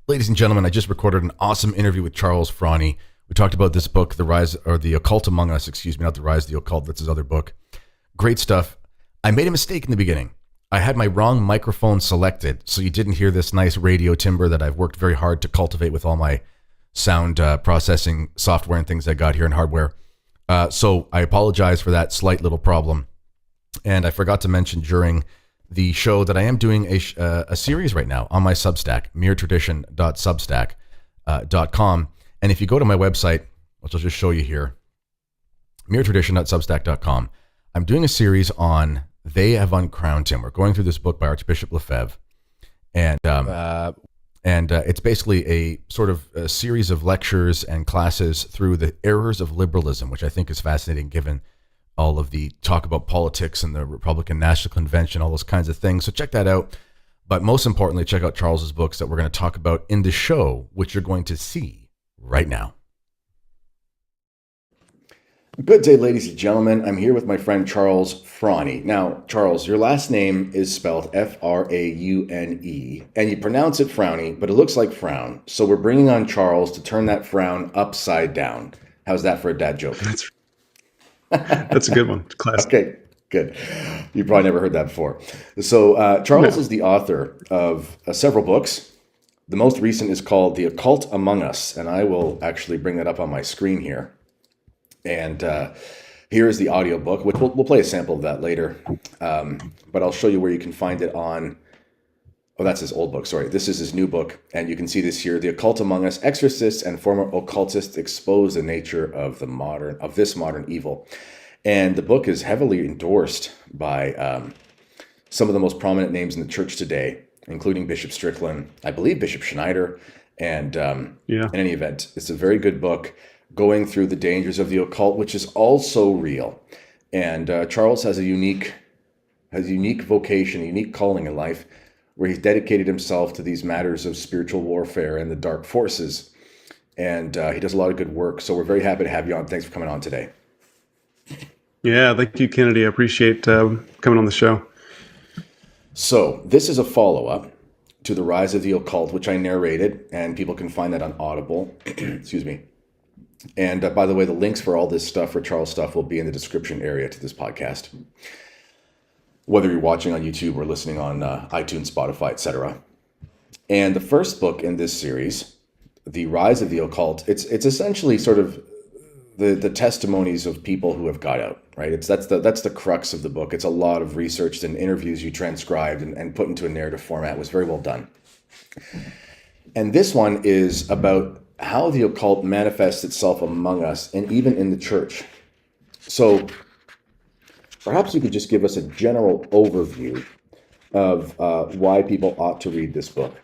Ladies and gentlemen, I just recorded an awesome interview with Charles Frawny. We talked about this book, The Occult Among Us, excuse me, not The Rise of the Occult, that's his other book. Great stuff. I made a mistake in the beginning. I had my wrong microphone selected, so you didn't hear this nice radio timbre that I've worked very hard to cultivate with all my sound processing software and things I got here in hardware. So I apologize for that slight little problem. And I forgot to mention during the show that I am doing a series right now on my Substack, meretradition.substack.com. And if you go to my website, which I'll just show you here, meretradition.substack.com, I'm doing a series on They Have Uncrowned Him. We're going through this book by Archbishop Lefebvre. And it's basically a sort of a series of lectures and classes through the errors of liberalism, which I think is fascinating given all of the talk about politics and the Republican National Convention, all those kinds of things. So check that out. But most importantly, check out Charles's books that we're going to talk about in the show, which you're going to see right now. Good day, ladies and gentlemen. I'm here with my friend Charles Frawny. Now, Charles, your last name is spelled F-R-A-U-N-E, and you pronounce it Frowny, but it looks like frown. So we're bringing on Charles to turn that frown upside down. How's that for a dad joke? That's a good one. Classic. Okay, good. You probably never heard that before. So Charles is the author of several books. The most recent is called The Occult Among Us, and I will actually bring that up on my screen here. And here is the audiobook, which we'll play a sample of that later. But I'll show you where you can find it on... Oh, that's his old book. Sorry. This is his new book. And you can see this here. The Occult Among Us, Exorcists and Former Occultists Expose the Nature of this modern evil. And the book is heavily endorsed by some of the most prominent names in the church today, including Bishop Strickland, I believe Bishop Schneider. And in any event, it's a very good book going through the dangers of the occult, which is also real. And Charles has a unique vocation, a unique calling in life, where he's dedicated himself to these matters of spiritual warfare and the dark forces. And he does a lot of good work. So we're very happy to have you on. Thanks for coming on today. Yeah, thank you, Kennedy. I appreciate coming on the show. So this is a follow-up to The Rise of the Occult, which I narrated, and people can find that on Audible. Excuse me. And by the way, the links for all this stuff, for Charles' stuff, will be in the description area to this podcast, whether you're watching on YouTube or listening on iTunes, Spotify, etc. And the first book in this series, The Rise of the Occult, it's essentially sort of the testimonies of people who have got out, right? That's the crux of the book. It's a lot of research and interviews you transcribed and put into a narrative format. It was very well done. And this one is about how the occult manifests itself among us and even in the church. So perhaps you could just give us a general overview of why people ought to read this book.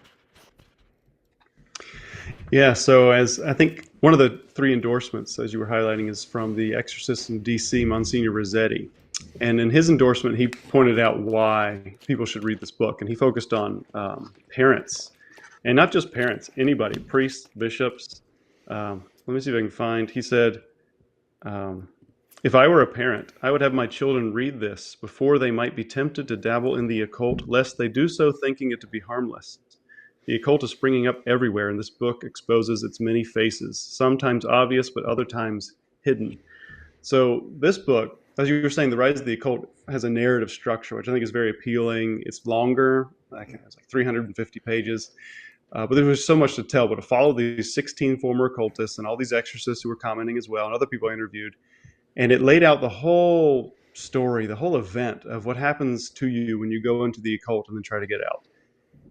Yeah, so as I think one of the three endorsements, as you were highlighting, is from the Exorcist in D.C., Monsignor Rossetti. And in his endorsement, he pointed out why people should read this book. And he focused on parents, and not just parents, anybody, priests, bishops. Let me see if I can find, he said, if I were a parent, I would have my children read this before they might be tempted to dabble in the occult, lest they do so thinking it to be harmless. The occult is springing up everywhere, and this book exposes its many faces, sometimes obvious, but other times hidden. So this book, as you were saying, The Rise of the Occult has a narrative structure, which I think is very appealing. It's longer, it's like 350 pages. But there was so much to tell. But to follow these 16 former occultists and all these exorcists who were commenting as well, and other people I interviewed, and it laid out the whole story, the whole event of what happens to you when you go into the occult and then try to get out.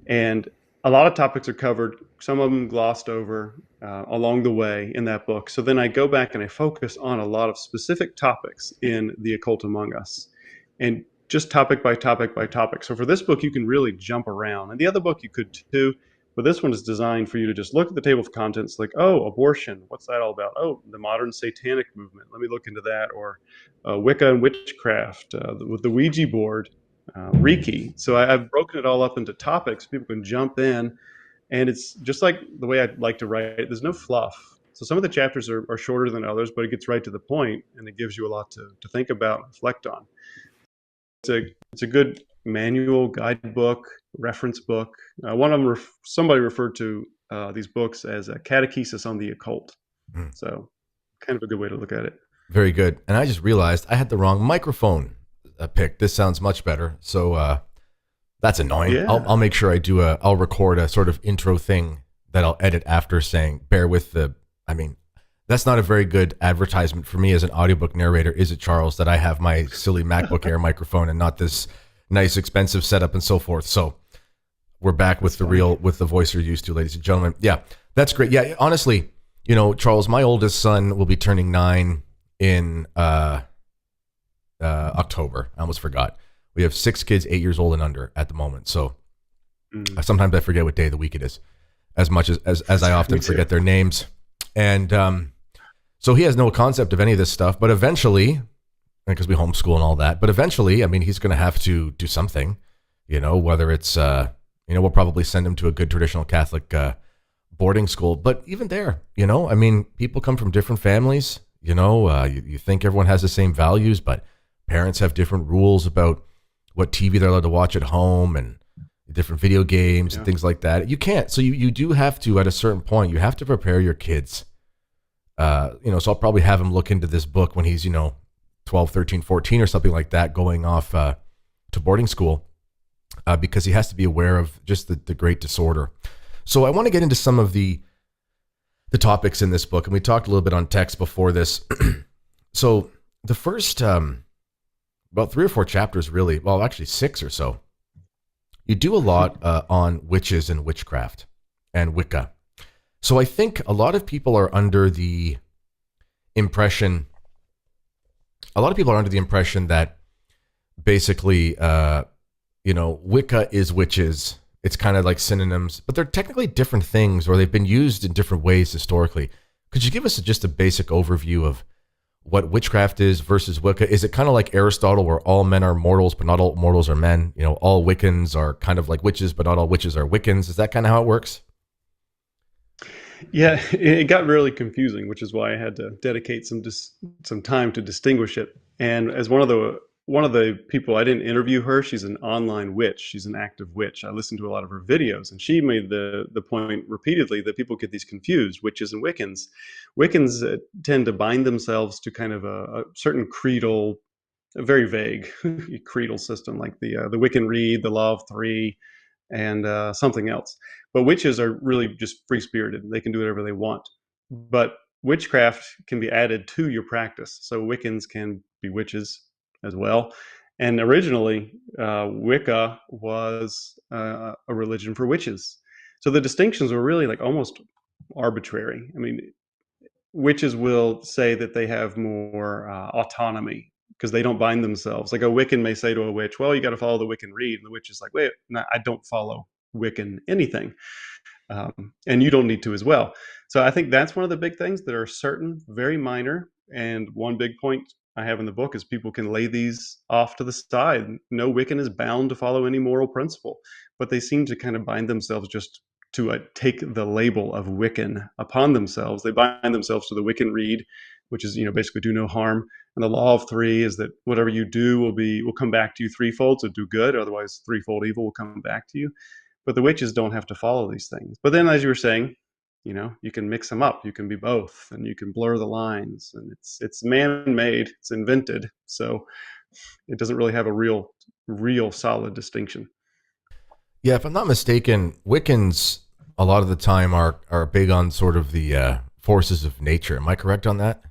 And a lot of topics are covered, some of them glossed over along the way in that book. So then I go back and I focus on a lot of specific topics in The Occult Among Us, and just topic by topic by topic. So for this book, you can really jump around. And the other book you could too, but this one is designed for you to just look at the table of contents like, oh, abortion, what's that all about? Oh, the modern satanic movement, let me look into that. Or Wicca and witchcraft, with the Ouija board, Reiki. So I've broken it all up into topics. People can jump in, and it's just like the way I like to write. There's no fluff. So some of the chapters are shorter than others, but it gets right to the point, and it gives you a lot to think about and reflect on. It's a good manual, guidebook, reference book. One of them somebody referred to these books as a catechesis on the occult. Mm. So kind of a good way to look at it. Very good. And I just realized I had the wrong microphone picked. This sounds much better. So that's annoying. Yeah. I'll make sure I'll record a sort of intro thing that I'll edit after saying, bear with that's not a very good advertisement for me as an audiobook narrator, is it, Charles, that I have my silly MacBook Air microphone and not this nice, expensive setup and so forth. So we're back with with the voice you're used to, ladies and gentlemen. Yeah, that's great. Yeah, honestly, Charles, my oldest son will be turning 9 in October. I almost forgot. We have 6 kids, 8 years old and under at the moment. So sometimes I forget what day of the week it is, as much as I often forget their names. And so he has no concept of any of this stuff, but eventually, because we homeschool and all that, but eventually, he's going to have to do something, whether it's, we'll probably send him to a good traditional Catholic boarding school. But even there, people come from different families, you think everyone has the same values, but parents have different rules about what TV they're allowed to watch at home and different video games and things like that. You can't. So you do have to, at a certain point, you have to prepare your kids. So I'll probably have him look into this book when he's, 12, 13, 14 or something like that, going off to boarding school, because he has to be aware of just the great disorder. So I want to get into some of the topics in this book, and we talked a little bit on text before this. So the first about 3 or 4 chapters, really, well, actually 6 or so, you do a lot on witches and witchcraft and Wicca. So I think a lot of people are under the impression that basically, Wicca is witches. It's kind of like synonyms, but they're technically different things, or they've been used in different ways historically. Could you give us just a basic overview of what witchcraft is versus Wicca? Is it kind of like Aristotle, where all men are mortals, but not all mortals are men? All Wiccans are kind of like witches, but not all witches are Wiccans. Is that kind of how it works? Yeah, it got really confusing, which is why I had to dedicate some time to distinguish it. And as one of the people, I didn't interview her. She's an online witch. She's an active witch. I listened to a lot of her videos, and she made the point repeatedly that people get these confused, witches and Wiccans. Wiccans tend to bind themselves to kind of a certain creedal, a very vague creedal system, like the Wiccan Rede, the Law of Three, and something else. But witches are really just free-spirited. They can do whatever they want. But witchcraft can be added to your practice. So Wiccans can be witches as well. And originally, Wicca was a religion for witches. So the distinctions were really like almost arbitrary. Witches will say that they have more autonomy because they don't bind themselves. Like a Wiccan may say to a witch, well, you got to follow the Wiccan Rede. And the witch is like, wait, no, I don't follow Wiccan anything. And you don't need to as well. So I think that's one of the big things that are certain, very minor. And one big point I have in the book is people can lay these off to the side. No Wiccan is bound to follow any moral principle, but they seem to kind of bind themselves just to take the label of Wiccan upon themselves. They bind themselves to the Wiccan Rede, which is, basically do no harm. And the Law of Three is that whatever you do will come back to you threefold. So do good, otherwise threefold evil will come back to you. But the witches don't have to follow these things. But then, as you were saying, you can mix them up. You can be both, and you can blur the lines. And it's man-made. It's invented. So it doesn't really have a real solid distinction. Yeah, if I'm not mistaken, Wiccans a lot of the time are big on sort of the forces of nature. Am I correct on that?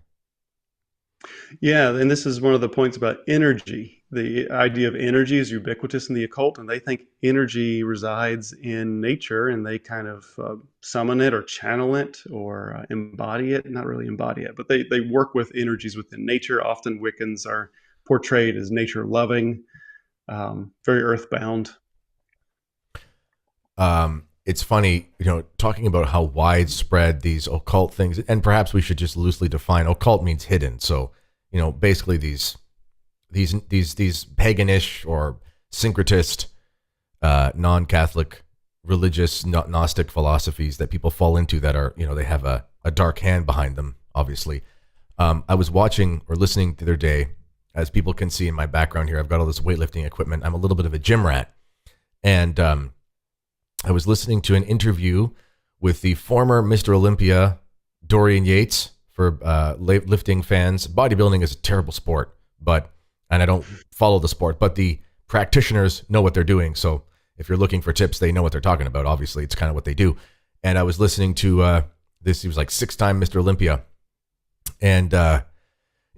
Yeah, and this is one of the points about energy. The idea of energy is ubiquitous in the occult, and they think energy resides in nature, and they kind of summon it or channel it or embody it. Not really embody it, but they work with energies within nature. Often Wiccans are portrayed as nature-loving, very earthbound. It's funny, talking about how widespread these occult things, and perhaps we should just loosely define occult means hidden. So, basically these paganish or syncretist, non-Catholic, religious, Gnostic philosophies that people fall into that are, they have a dark hand behind them, obviously. I was watching or listening the other day, as people can see in my background here, I've got all this weightlifting equipment. I'm a little bit of a gym rat. And I was listening to an interview with the former Mr. Olympia, Dorian Yates. For lifting fans, bodybuilding is a terrible sport, and I don't follow the sport, but the practitioners know what they're doing. So if you're looking for tips, they know what they're talking about. Obviously, it's kind of what they do. And I was listening to this. He was like 6-time Mr. Olympia, and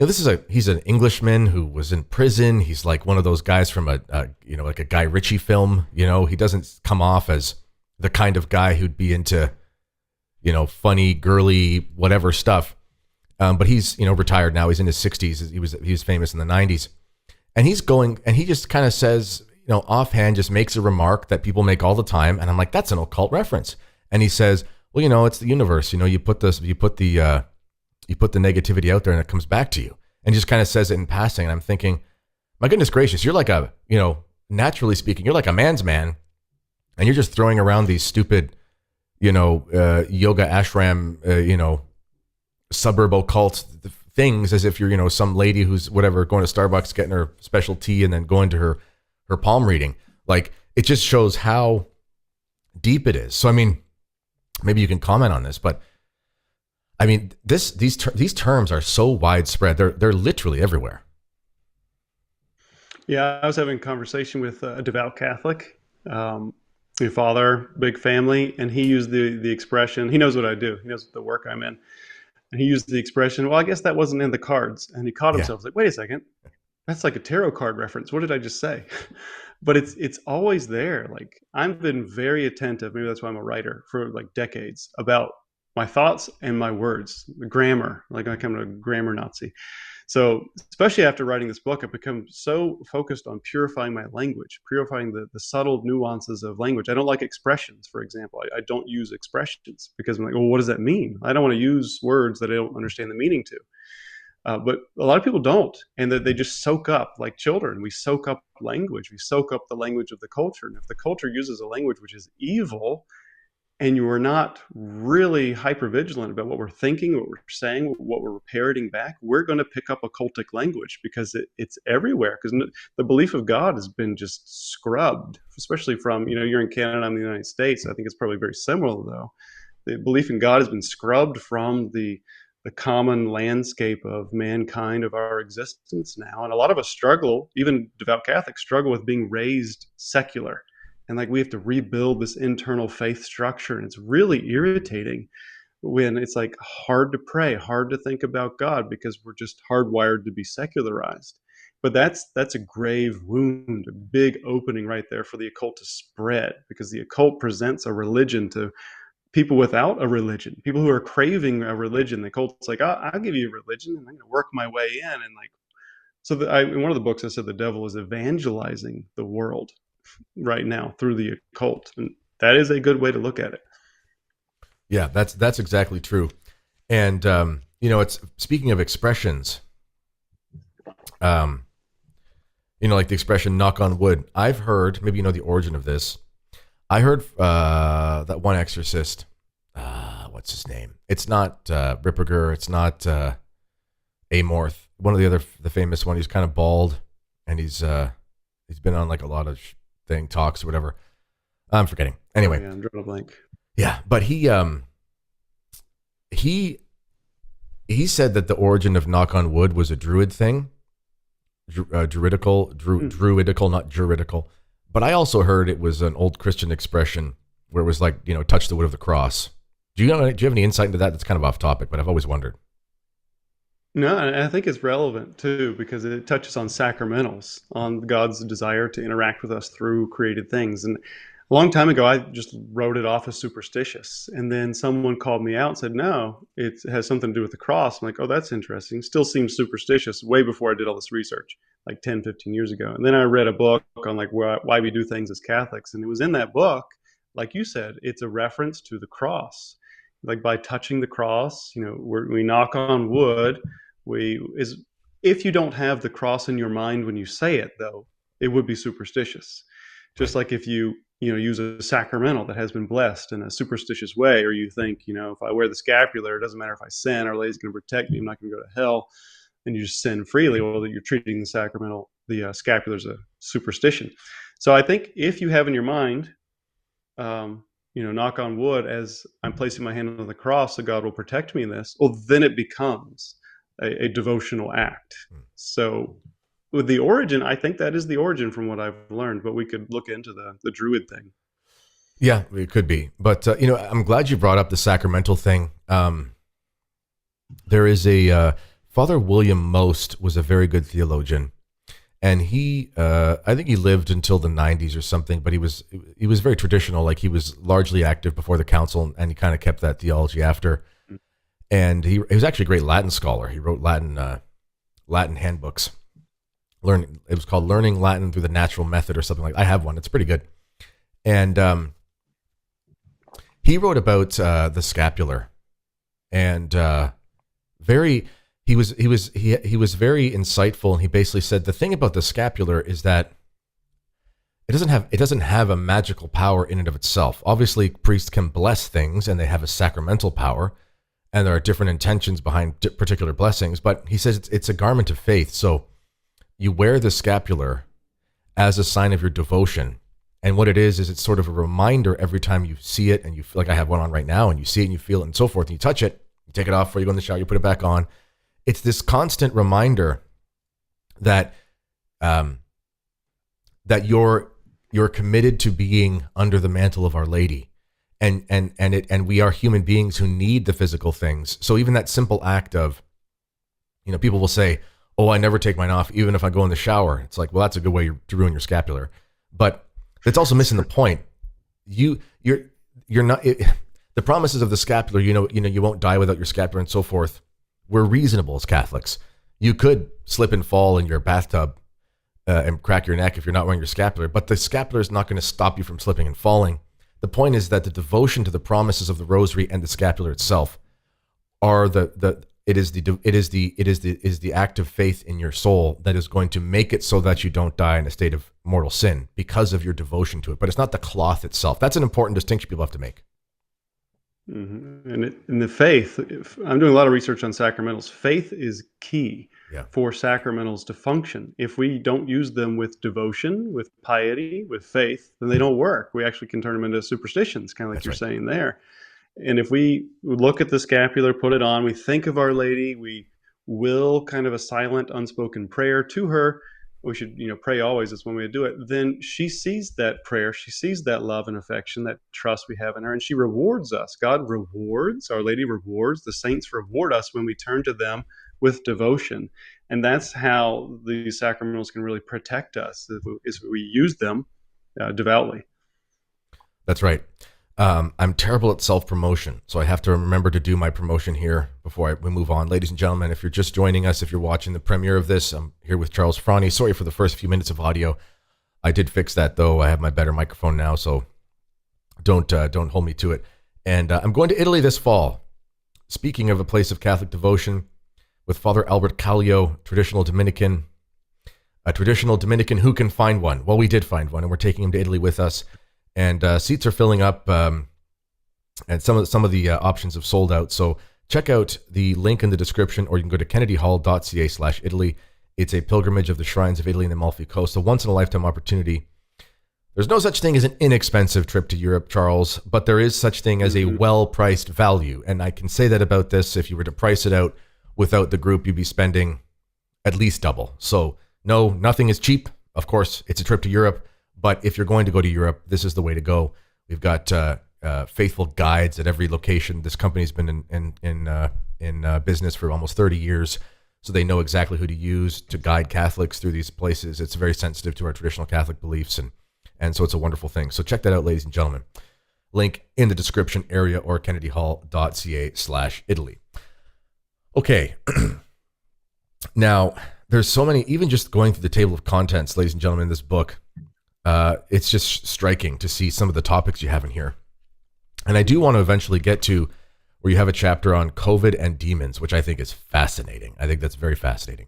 he's an Englishman who was in prison. He's like one of those guys from like a Guy Ritchie film. He doesn't come off as the kind of guy who'd be into funny, girly, whatever stuff. But he's, retired now. He's in his 60s. He was famous in the 90s. And he just kind of says, offhand, just makes a remark that people make all the time. And I'm like, that's an occult reference. And he says, well, it's the universe. You put the negativity out there and it comes back to you. And just kind of says it in passing. And I'm thinking, my goodness gracious, you're like naturally speaking, you're like a man's man. And you're just throwing around these stupid, yoga ashram, suburb occult things as if you're, some lady who's whatever, going to Starbucks, getting her special tea and then going to her palm reading. Like, it just shows how deep it is. So, I mean, maybe you can comment on this, but I mean, these terms are so widespread. They're literally everywhere. Yeah, I was having a conversation with a devout Catholic, my father, big family, and he used the expression, he knows what I do. He knows the work I'm in. And he used the expression, well, I guess that wasn't in the cards. And he caught himself like, wait a second, that's like a tarot card reference. What did I just say? But it's always there. Like, I've been very attentive, maybe that's why I'm a writer, for like decades, about my thoughts and my words, the grammar, like I become a grammar Nazi. So especially after writing this book, I've become so focused on purifying my language, purifying the subtle nuances of language. I don't like expressions, for example. I don't use expressions because I'm like, well, what does that mean? I don't want to use words that I don't understand the meaning to. But a lot of people don't, and that they just soak up, like children. We soak up language. We soak up the language of the culture. And if the culture uses a language which is evil, and you are not really hypervigilant about what we're thinking, what we're saying, what we're parroting back, we're going to pick up occultic language because it's everywhere. Because the belief of God has been just scrubbed, especially from, you're in Canada, I'm in the United States. I think it's probably very similar, though. The belief in God has been scrubbed from the common landscape of mankind, of our existence now. And a lot of us struggle, even devout Catholics struggle with being raised secular. And like, we have to rebuild this internal faith structure. And it's really irritating when it's like hard to pray, hard to think about God because we're just hardwired to be secularized. But that's a grave wound, a big opening right there for the occult to spread, because the occult presents a religion to people without a religion, people who are craving a religion. The occult's like, I'll give you a religion and I'm going to work my way in. And like, so in one of the books, I said the devil is evangelizing the world right now through the occult, and that is a good way to look at it. Yeah, that's exactly true. And it's, speaking of expressions, like the expression "knock on wood." I've heard, maybe the origin of this. I heard that one exorcist. What's his name? It's not Ripperger. It's not Amorth. One of the famous one. He's kind of bald, and he's been on like a lot of talks or whatever. I'm forgetting. Anyway, I'm drawing a blank. Yeah, but he said that the origin of knock on wood was a druid thing, druidical, not juridical. But I also heard it was an old Christian expression where it was like, touch the wood of the cross. Do you have any insight into that? That's kind of off topic, but I've always wondered. No, and I think it's relevant too, because it touches on sacramentals, on God's desire to interact with us through created things. And a long time ago, I just wrote it off as superstitious. And then someone called me out and said, no, it has something to do with the cross. I'm like, oh, that's interesting. Still seems superstitious, way before I did all this research, like 10, 15 years ago. And then I read a book on like why we do things as Catholics. And it was in that book, like you said, it's a reference to the cross. Like, by touching the cross, we knock on wood. If you don't have the cross in your mind when you say it, though, it would be superstitious. Just like if you use a sacramental that has been blessed in a superstitious way, or you think, if I wear the scapular, it doesn't matter if I sin, Our Lady's going to protect me, I'm not going to go to hell, and you just sin freely. Well, you're treating the sacramental, the scapular, as a superstition. So I think if you have in your mind knock on wood, as I'm placing my hand on the cross, so God will protect me in this, well, then it becomes a devotional act. So with the origin, I think that is the origin from what I've learned, but we could look into the Druid thing. Yeah, it could be. But, I'm glad you brought up the sacramental thing. There is Father William Most was a very good theologian. And he, I think he lived until the 90s or something, but he was very traditional. Like, he was largely active before the council, and he kind of kept that theology after. And he was actually a great Latin scholar. He wrote Latin handbooks. It was called Learning Latin Through the Natural Method or something like that. I have one. It's pretty good. And he wrote about the scapular, and he was very insightful, and he basically said the thing about the scapular is that it doesn't have a magical power in and of itself. Obviously, priests can bless things, and they have a sacramental power, and there are different intentions behind particular blessings. But he says it's a garment of faith. So you wear the scapular as a sign of your devotion, and what it is it's sort of a reminder every time you see it, and you feel like I have one on right now, and you see it and you feel it and so forth, and you touch it, you take it off before you go in the shower, you put it back on. It's this constant reminder that that you're committed to being under the mantle of Our Lady, and we are human beings who need the physical things. So even that simple act of, people will say, "Oh, I never take mine off, even if I go in the shower." It's like, well, that's a good way to ruin your scapular, but it's also missing the point. You're not the promises of the scapular. You won't die without your scapular and so forth. We're reasonable as Catholics. You could slip and fall in your bathtub and crack your neck if you're not wearing your scapular, but the scapular is not going to stop you from slipping and falling. The point is that the devotion to the promises of the rosary and the scapular itself are the act of faith in your soul that is going to make it so that you don't die in a state of mortal sin because of your devotion to it. But it's not the cloth itself. That's an important distinction people have to make. Mm-hmm. And in the faith, I'm doing a lot of research on sacramentals. Faith is key for sacramentals to function. If we don't use them with devotion, with piety, with faith, then they don't work. We actually can turn them into superstitions, kind of like you're saying there. And if we look at the scapular, put it on, we think of Our Lady, we will kind of a silent, unspoken prayer to her. We should, pray always. That's one way to do it. Then she sees that prayer. She sees that love and affection, that trust we have in her, and she rewards us. God rewards, Our Lady rewards, the saints reward us when we turn to them with devotion. And that's how the sacramentals can really protect us, is we use them devoutly. That's right. I'm terrible at self-promotion, so I have to remember to do my promotion here before we move on. Ladies and gentlemen, if you're just joining us, if you're watching the premiere of this, I'm here with Charles Franny. Sorry for the first few minutes of audio. I did fix that, though. I have my better microphone now, so don't hold me to it. And I'm going to Italy this fall. Speaking of a place of Catholic devotion, with Father Albert Callio, traditional Dominican. A traditional Dominican who can find one. Well, we did find one, and we're taking him to Italy with us. And seats are filling up, and some of the options have sold out. So check out the link in the description, or you can go to kennedyhall.ca/Italy. It's a pilgrimage of the shrines of Italy and the Amalfi Coast, a once-in-a-lifetime opportunity. There's no such thing as an inexpensive trip to Europe, Charles, but there is such thing as a well-priced value. And I can say that about this. If you were to price it out without the group, you'd be spending at least double. So no, nothing is cheap. Of course, it's a trip to Europe. But if you're going to go to Europe, this is the way to go. We've got faithful guides at every location. This company's been in business for almost 30 years, so they know exactly who to use to guide Catholics through these places. It's very sensitive to our traditional Catholic beliefs, and so it's a wonderful thing. So check that out, ladies and gentlemen. Link in the description area or kennedyhall.ca/Italy. Okay. Now, there's so many, even just going through the table of contents, ladies and gentlemen, in this book, it's just striking to see some of the topics you have in here. And I do want to eventually get to where you have a chapter on COVID and demons, which I think is fascinating. I think that's very fascinating.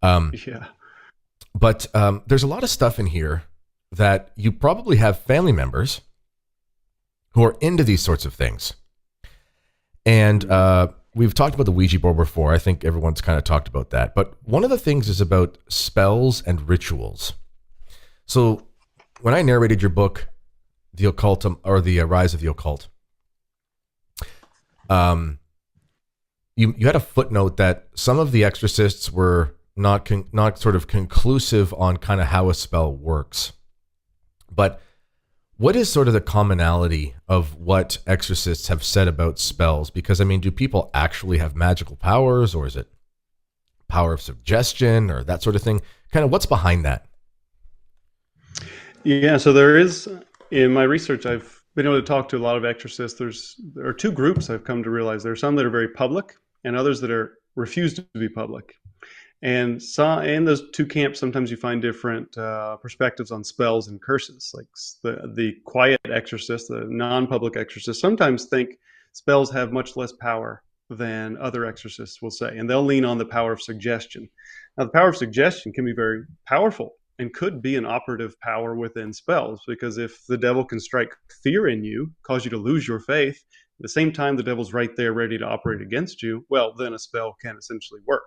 But there's a lot of stuff in here that you probably have family members who are into these sorts of things. And we've talked about the Ouija board before. I think everyone's kind of talked about that. But one of the things is about spells and rituals. So when I narrated your book, the occult, or the rise of the occult. You had a footnote that some of the exorcists were not sort of conclusive on kind of how a spell works. But what is sort of the commonality of what exorcists have said about spells? Because, I mean, do people actually have magical powers, or is it power of suggestion or that sort of thing? Kind of what's behind that? Yeah, so there is, in my research, I've been able to talk to a lot of exorcists. There are two groups I've come to realize. There are some that are very public and others that are refused to be public. And in those two camps, sometimes you find different perspectives on spells and curses. Like the quiet exorcists, the non-public exorcists, sometimes think spells have much less power than other exorcists will say, and they'll lean on the power of suggestion. Now, the power of suggestion can be very powerful and could be an operative power within spells, because if the devil can strike fear in you, cause you to lose your faith, at the same time the devil's right there ready to operate against you, well, then a spell can essentially work,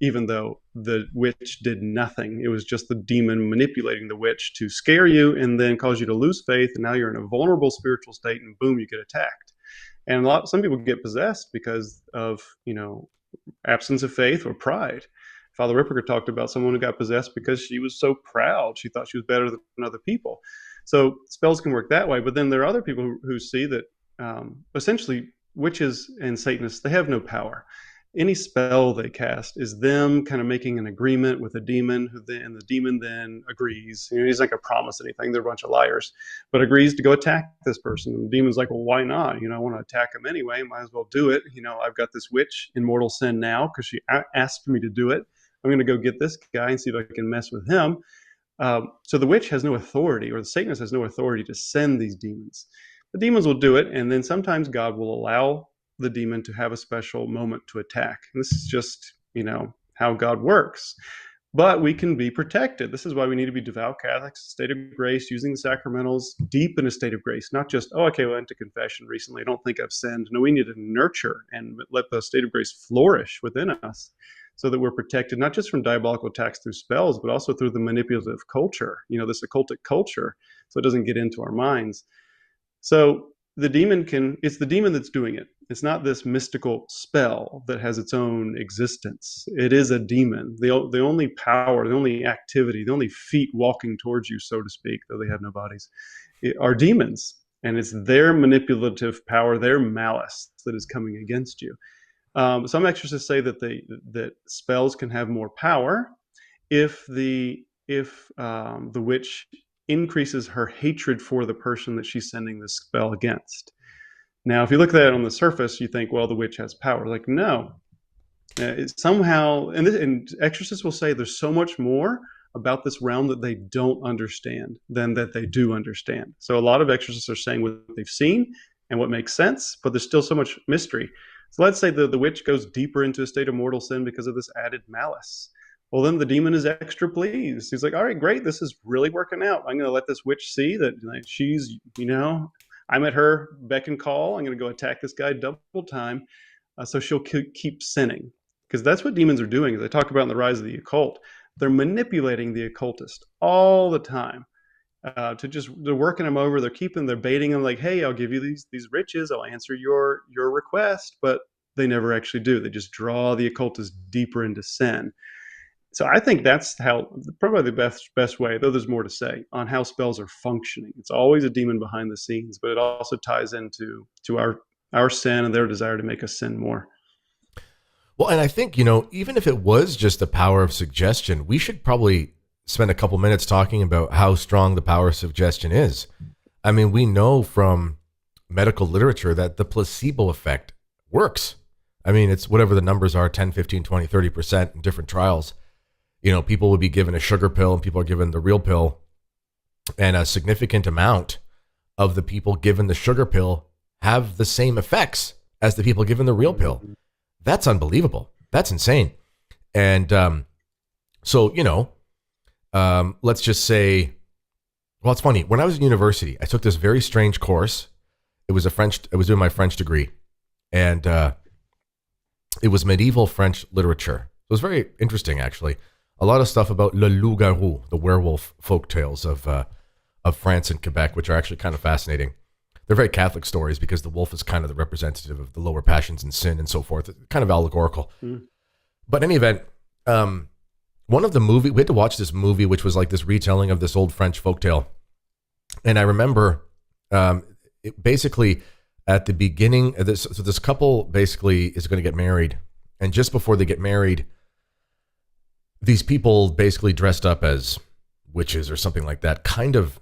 even though the witch did nothing. It was just the demon manipulating the witch to scare you and then cause you to lose faith, and now you're in a vulnerable spiritual state, and boom, you get attacked. And some people get possessed because of, absence of faith or pride. Father Ripperger talked about someone who got possessed because she was so proud. She thought she was better than other people. So spells can work that way. But then there are other people who see that essentially witches and Satanists, they have no power. Any spell they cast is them kind of making an agreement with a demon, and the demon then agrees. He's not going to promise anything. They're a bunch of liars, but agrees to go attack this person. And the demon's like, well, why not? I want to attack him anyway. Might as well do it. I've got this witch in mortal sin now because she asked me to do it. I'm going to go get this guy and see if I can mess with him. So the witch has no authority, or the Satanist has no authority to send these demons. The demons will do it, and then sometimes God will allow the demon to have a special moment to attack. And this is just, how God works. But we can be protected. This is why we need to be devout Catholics, state of grace, using the sacramentals, deep in a state of grace, not just, I went to confession recently, I don't think I've sinned. No, we need to nurture and let the state of grace flourish within us so that we're protected, not just from diabolical attacks through spells, but also through the manipulative culture, this occultic culture, so it doesn't get into our minds. So it's the demon that's doing it. It's not this mystical spell that has its own existence. It is a demon. The only power, the only activity, the only feet walking towards you, so to speak, though they have no bodies, are demons. And it's their manipulative power, their malice that is coming against you. Some exorcists say that spells can have more power if the witch increases her hatred for the person that she's sending this spell against. Now, if you look at it on the surface, you think, well, the witch has power. Like, no. Somehow, and exorcists will say there's so much more about this realm that they don't understand than that they do understand. So a lot of exorcists are saying what they've seen and what makes sense, but there's still so much mystery. So let's say the witch goes deeper into a state of mortal sin because of this added malice. Well, then the demon is extra pleased. He's like, all right, great. This is really working out. I'm going to let this witch see that she's, I'm at her beck and call. I'm going to go attack this guy double time. So she'll keep sinning. Because that's what demons are doing. As I talk about in The Rise of the Occult, they're manipulating the occultist all the time. They're working them over. They're baiting them like, hey, I'll give you these riches. I'll answer your request. But they never actually do. They just draw the occultist deeper into sin. So I think that's probably the best way, though there's more to say, on how spells are functioning. It's always a demon behind the scenes, but it also ties into our sin and their desire to make us sin more. Well, and I think, even if it was just the power of suggestion, we should probably spend a couple minutes talking about how strong the power of suggestion is. I mean, we know from medical literature that the placebo effect works. I mean, it's whatever the numbers are, 10, 15, 20, 30% in different trials. People would be given a sugar pill and people are given the real pill. And a significant amount of the people given the sugar pill have the same effects as the people given the real pill. That's unbelievable. That's insane. And let's just say, well, it's funny. When I was in university, I took this very strange course. I was doing my French degree. And it was medieval French literature. It was very interesting, actually. A lot of stuff about le loup-garou, the werewolf folk tales of of France and Quebec, which are actually kind of fascinating. They're very Catholic stories because the wolf is kind of the representative of the lower passions and sin and so forth. It's kind of allegorical. But in any event, one of the we had to watch this movie, which was like this retelling of this old French folktale. And I remember basically at the beginning, this couple basically is going to get married. And just before they get married, these people basically dressed up as witches or something like that kind of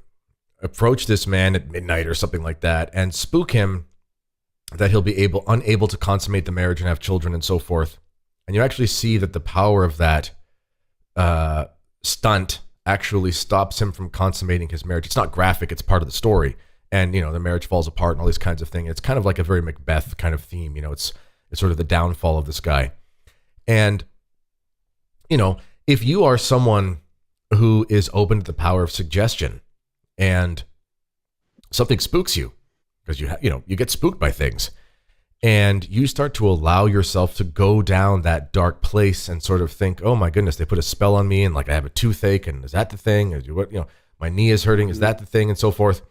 approach this man at midnight or something like that and spook him that he'll be unable to consummate the marriage and have children and so forth. And you actually see that the power of that stunt actually stops him from consummating his marriage. It's not graphic, it's part of the story. And, the marriage falls apart and all these kinds of things. It's kind of like a very Macbeth kind of theme. It's sort of the downfall of this guy. And, if you are someone who is open to the power of suggestion and something spooks you, because you get spooked by things, and you start to allow yourself to go down that dark place and sort of think, oh my goodness, they put a spell on me and like I have a toothache and is that the thing? My knee is hurting, is that the thing? And so forth.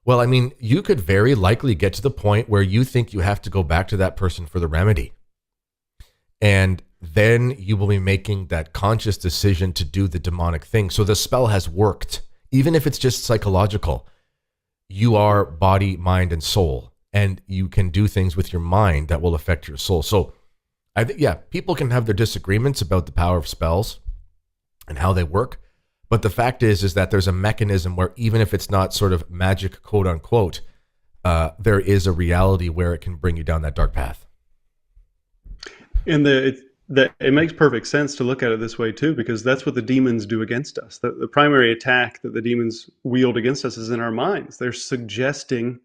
Well, I mean, you could very likely get to the point where you think you have to go back to that person for the remedy. And then you will be making that conscious decision to do the demonic thing. So the spell has worked, even if it's just psychological. You are body, mind, and soul, and you can do things with your mind that will affect your soul. So I think, people can have their disagreements about the power of spells and how they work. But the fact is that there's a mechanism where even if it's not sort of magic, quote unquote, there is a reality where it can bring you down that dark path. And it makes perfect sense to look at it this way too, because that's what the demons do against us. The primary attack that the demons wield against us is in our minds. They're suggesting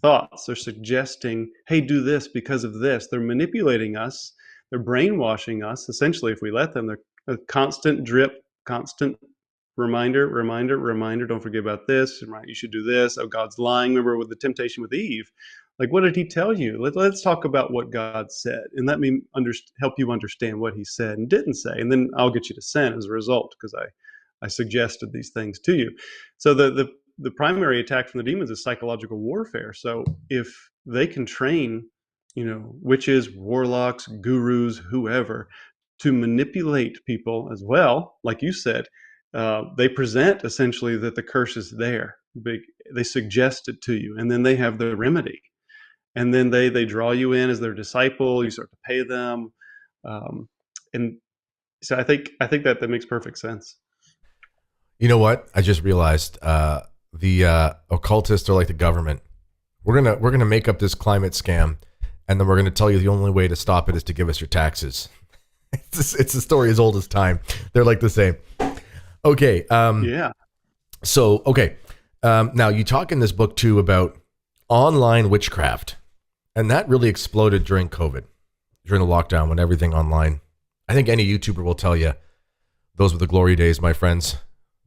thoughts. They're suggesting, hey, do this because of this. They're manipulating us. They're brainwashing us. Essentially, if we let them, they're a constant drip, constant reminder. Don't forget about this. You should do this. Oh, God's lying. Remember with the temptation with Eve. Like, what did he tell you? Let's talk about what God said. And let me help you understand what he said and didn't say. And then I'll get you to sin as a result, because I suggested these things to you. So the primary attack from the demons is psychological warfare. So if they can train, witches, warlocks, gurus, whoever, to manipulate people as well, like you said, they present essentially that the curse is there. They suggest it to you, and then they have the remedy. And then they draw you in as their disciple. You start to pay them, and so I think that makes perfect sense. You know what? I just realized the occultists are like the government. We're gonna make up this climate scam, and then we're gonna tell you the only way to stop it is to give us your taxes. It's a story as old as time. They're like the same. Okay. Yeah. So okay. Now you talk in this book too about online witchcraft. And that really exploded during COVID, during the lockdown, when everything online. I think any YouTuber will tell you those were the glory days, my friends.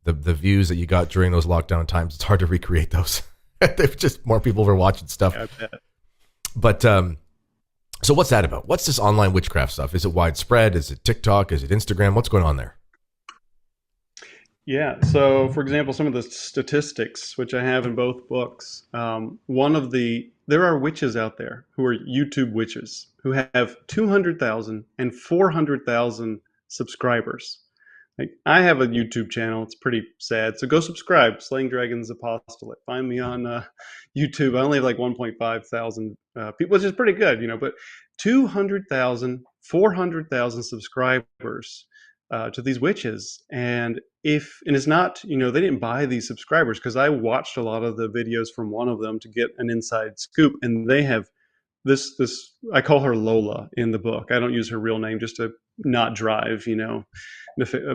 The views that you got during those lockdown times, it's hard to recreate those. There's just more people were watching stuff. Yeah, I bet. But so what's that about? What's this online witchcraft stuff? Is it widespread? Is it TikTok? Is it Instagram? What's going on there? Yeah. So, for example, some of the statistics, which I have in both books, there are witches out there who are YouTube witches who have 200,000 and 400,000 subscribers. Like, I have a YouTube channel. It's pretty sad. So go subscribe, Slaying Dragons Apostolate. Find me on YouTube. I only have like 1.5 thousand people, which is pretty good, but 200,000, 400,000 subscribers to these witches. And it's not, they didn't buy these subscribers, because I watched a lot of the videos from one of them to get an inside scoop. And they have this, I call her Lola in the book. I don't use her real name just to not drive,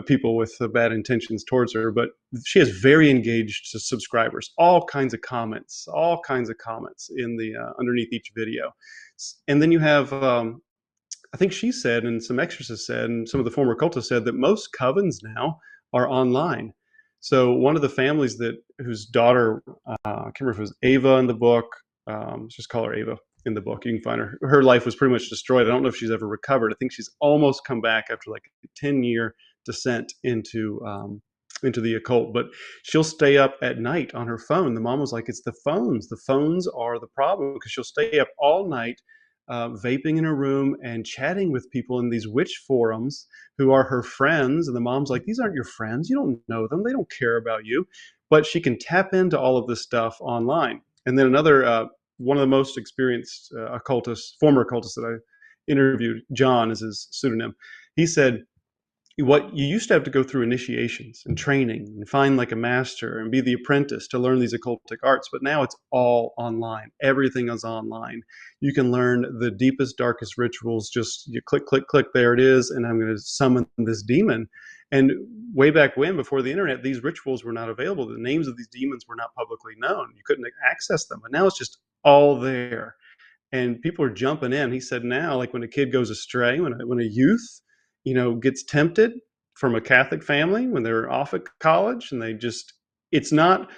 people with bad intentions towards her, but she has very engaged subscribers, all kinds of comments in the underneath each video. And then you have, I think she said, and some exorcists said, and some of the former cultists said, that most covens now are online. So one of the families whose daughter, I can't remember if it was Ava in the book, let's just call her Ava in the book. You can find her. Her life was pretty much destroyed. I don't know if she's ever recovered. I think she's almost come back after like a 10-year descent into into the occult, but she'll stay up at night on her phone. The mom was like, it's the phones. The phones are the problem, because she'll stay up all night vaping in her room and chatting with people in these witch forums who are her friends. And the mom's like, these aren't your friends. You don't know them. They don't care about you. But she can tap into all of this stuff online. And then another, one of the most experienced occultists, former occultists that I interviewed, John is his pseudonym, he said, what you used to have to go through initiations and training and find like a master and be the apprentice to learn these occultic arts, but now it's all online. Everything is online. You can learn the deepest, darkest rituals. Just you click, click, click, there it is, and I'm going to summon this demon. And way back when, before the internet, these rituals were not available. The names of these demons were not publicly known. You couldn't access them, but now it's just all there. And people are jumping in. He said now, like when a kid goes astray, when a youth, gets tempted from a Catholic family when they're off at college, and it's not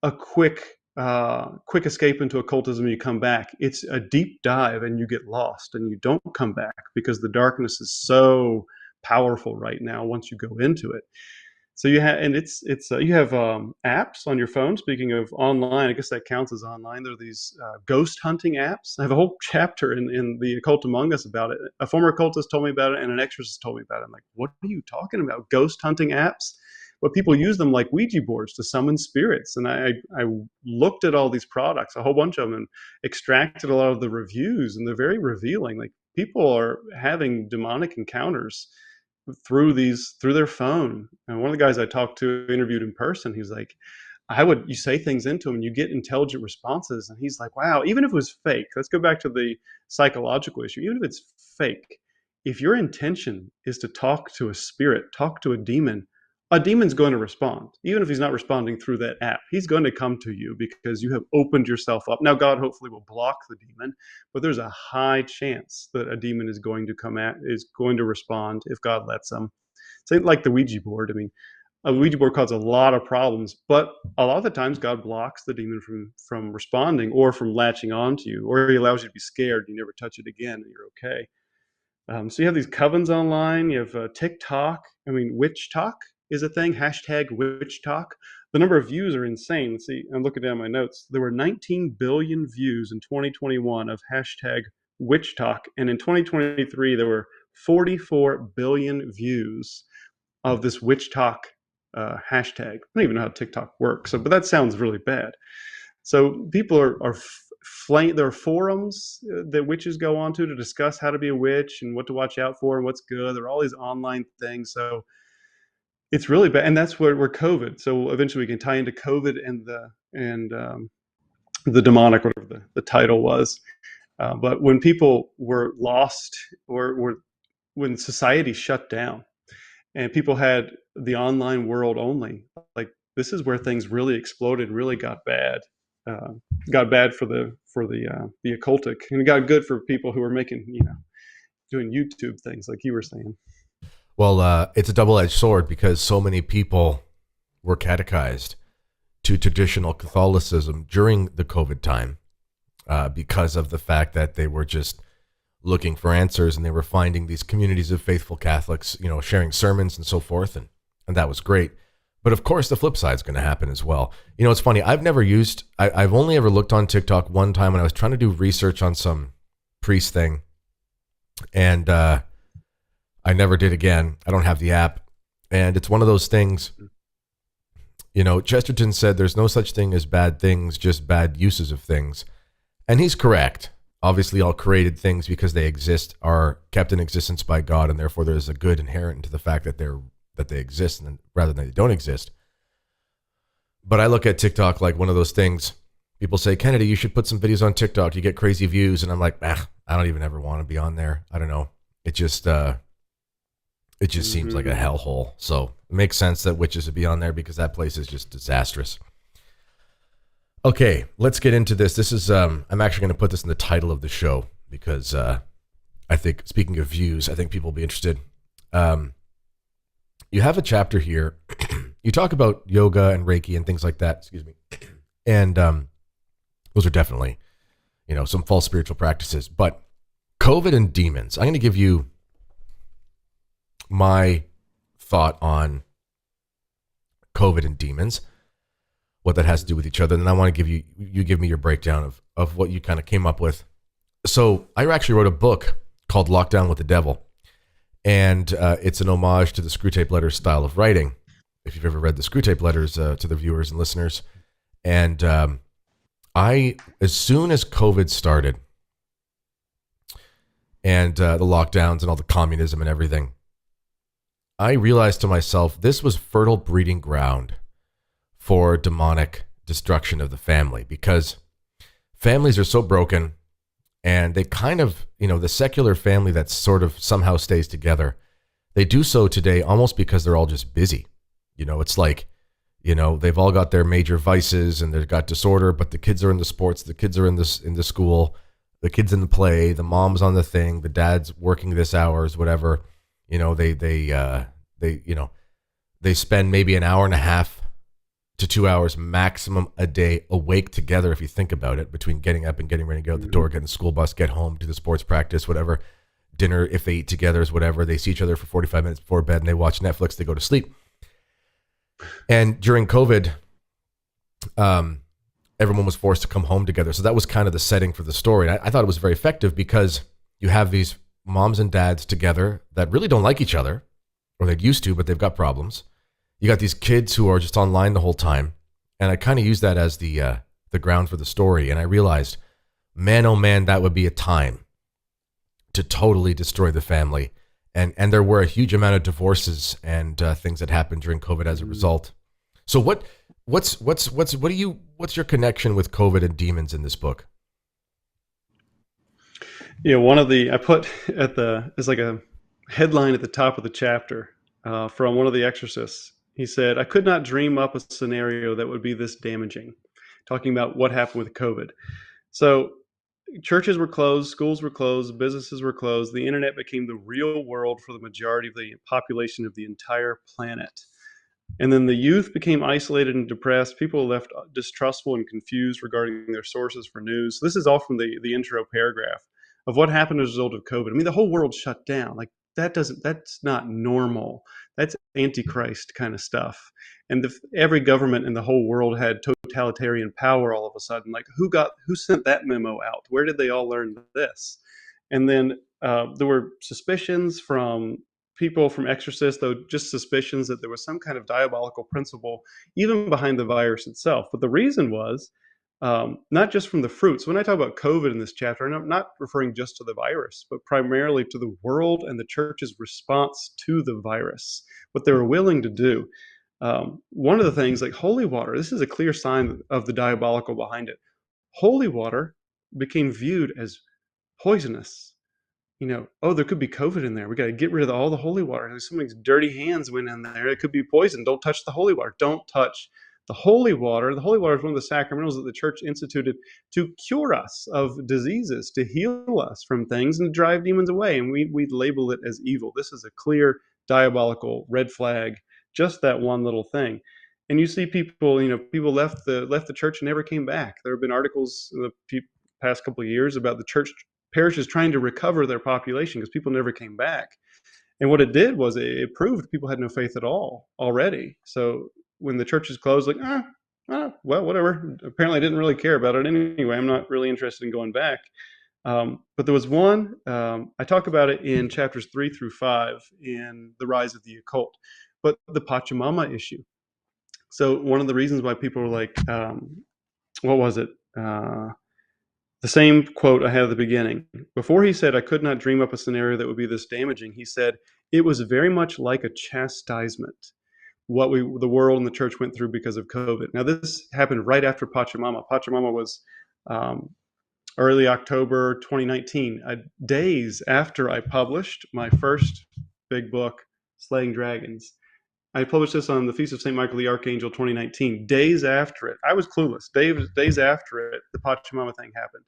a quick escape into occultism and you come back. It's a deep dive and you get lost and you don't come back, because the darkness is so powerful right now once you go into it. So you have, and you have apps on your phone. Speaking of online, I guess that counts as online. There are these ghost hunting apps. I have a whole chapter in the Occult Among Us about it. A former occultist told me about it, and an exorcist told me about it. I'm like, what are you talking about? Ghost hunting apps? But people use them like Ouija boards to summon spirits. And I looked at all these products, a whole bunch of them, and extracted a lot of the reviews, and they're very revealing. Like, people are having demonic encounters through their phone. And one of the guys I talked to, interviewed in person, he's like, you say things into him and you get intelligent responses. And he's like, wow, even if it was fake, let's go back to the psychological issue. Even if it's fake, if your intention is to talk to a spirit, talk to a demon's going to respond. Even if he's not responding through that app, he's going to come to you because you have opened yourself up. Now, God hopefully will block the demon, but there's a high chance that a demon is going to respond if God lets him. Say like the Ouija board. I mean, a Ouija board causes a lot of problems, but a lot of the times God blocks the demon from responding or from latching onto you, or he allows you to be scared. You never touch it again and you're okay. So you have these covens online. You have TikTok. I mean, witch talk is a thing. Hashtag witch talk. The number of views are insane. See, I'm looking down my notes. There were 19 billion views in 2021 of hashtag witch talk. And in 2023, there were 44 billion views of this witch talk hashtag. I don't even know how TikTok works, but that sounds really bad. So people there are forums that witches go onto to discuss how to be a witch and what to watch out for and what's good. There are all these online things. So it's really bad. And that's where COVID. So eventually we can tie into COVID and the demonic, whatever the title was. But when people were lost, or when society shut down and people had the online world only, like, this is where things really exploded, really got bad. Got bad for the occultic, and it got good for people who were making, doing YouTube things like you were saying. Well, it's a double-edged sword, because so many people were catechized to traditional Catholicism during the COVID time because of the fact that they were just looking for answers, and they were finding these communities of faithful Catholics, sharing sermons and so forth, and that was great. But of course, the flip side is going to happen as well. It's funny. I've only ever looked on TikTok one time when I was trying to do research on some priest thing, and I never did again. I don't have the app, and it's one of those things. Chesterton said there's no such thing as bad things, just bad uses of things, and he's correct. Obviously, all created things, because they exist, are kept in existence by God, and therefore there's a good inherent to the fact that they exist, and rather than they don't exist. But I look at TikTok like one of those things. People say, Kennedy, you should put some videos on TikTok. You get crazy views. And I'm like, I don't even ever want to be on there. I don't know. It just seems like a hellhole. So it makes sense that witches would be on there, because that place is just disastrous. Okay, let's get into this. This is, I'm actually going to put this in the title of the show, because I think, speaking of views, I think people will be interested. You have a chapter here. You talk about yoga and Reiki and things like that. Excuse me. And those are definitely, some false spiritual practices. But COVID and demons, I'm going to give you my thought on COVID and demons, what that has to do with each other. And then I want to give me your breakdown of what you kind of came up with. So I actually wrote a book called Lockdown with the Devil. And it's an homage to the Screwtape Letters style of writing, if you've ever read the Screwtape Letters to the viewers and listeners. And as soon as COVID started and the lockdowns and all the communism and everything, I realized to myself, this was fertile breeding ground for demonic destruction of the family, because families are so broken, and they kind of, the secular family that sort of somehow stays together, they do so today almost because they're all just busy. It's like, they've all got their major vices and they've got disorder, but the kids are in the sports, the kids are in the school, the kids in the play, the mom's on the thing, the dad's working this hours, whatever. They spend maybe an hour and a half to 2 hours maximum a day awake together, if you think about it, between getting up and getting ready to go out the door, getting the school bus, get home, do the sports practice, whatever. Dinner, if they eat together, is whatever. They see each other for 45 minutes before bed and they watch Netflix, they go to sleep. And during COVID, everyone was forced to come home together. So that was kind of the setting for the story. And I thought it was very effective, because you have these moms and dads together that really don't like each other, or they used to, but they've got problems. You got these kids who are just online the whole time. And I kind of used that as the ground for the story. And I realized, man, oh man, that would be a time to totally destroy the family. And there were a huge amount of divorces and things that happened during COVID as a result. So what's your connection with COVID and demons in this book? Yeah, I put it's like a headline at the top of the chapter from one of the Exorcists. He said, "I could not dream up a scenario that would be this damaging," talking about what happened with COVID. So churches were closed, schools were closed, businesses were closed. The internet became the real world for the majority of the population of the entire planet. And then the youth became isolated and depressed. People left distrustful and confused regarding their sources for news. So this is all from the intro paragraph of what happened as a result of COVID. I mean, the whole world shut down. Like, that's not normal. That's antichrist kind of stuff. And every government in the whole world had totalitarian power all of a sudden. Like, who sent that memo out? Where did they all learn this? And then there were suspicions from people, from exorcists, though just suspicions that there was some kind of diabolical principle even behind the virus itself. But the reason was not just from the fruits. When I talk about COVID in this chapter, I'm not referring just to the virus, but primarily to the world and the church's response to the virus, what they were willing to do. One of the things, like holy water, this is a clear sign of the diabolical behind it. Holy water became viewed as poisonous. There could be COVID in there. We got to get rid of all the holy water. Somebody's dirty hands went in there. It could be poison. Don't touch the holy water. Don't touch the holy water. The holy water is one of the sacramentals that the church instituted to cure us of diseases, to heal us from things, and to drive demons away. And we label it as evil. This is a clear diabolical red flag, just that one little thing. And you see people left the church and never came back. There have been articles in the past couple of years about the church parishes trying to recover their population because people never came back. And what it did was it proved people had no faith at all already. So when the churches closed, like, well, whatever. Apparently I didn't really care about it anyway. I'm not really interested in going back. But there was one, I talk about it in chapters 3 through 5 in The Rise of the Occult, but the Pachamama issue. So one of the reasons why people were like, what was it? The same quote I had at the beginning. Before he said, "I could not dream up a scenario that would be this damaging," he said, "It was very much like a chastisement, what the world and the church went through because of COVID." Now, this happened right after Pachamama. Pachamama was early October 2019, days after I published my first big book, Slaying Dragons. I published this on the Feast of St. Michael the Archangel 2019. Days after it, I was clueless. Days after it, the Pachamama thing happened.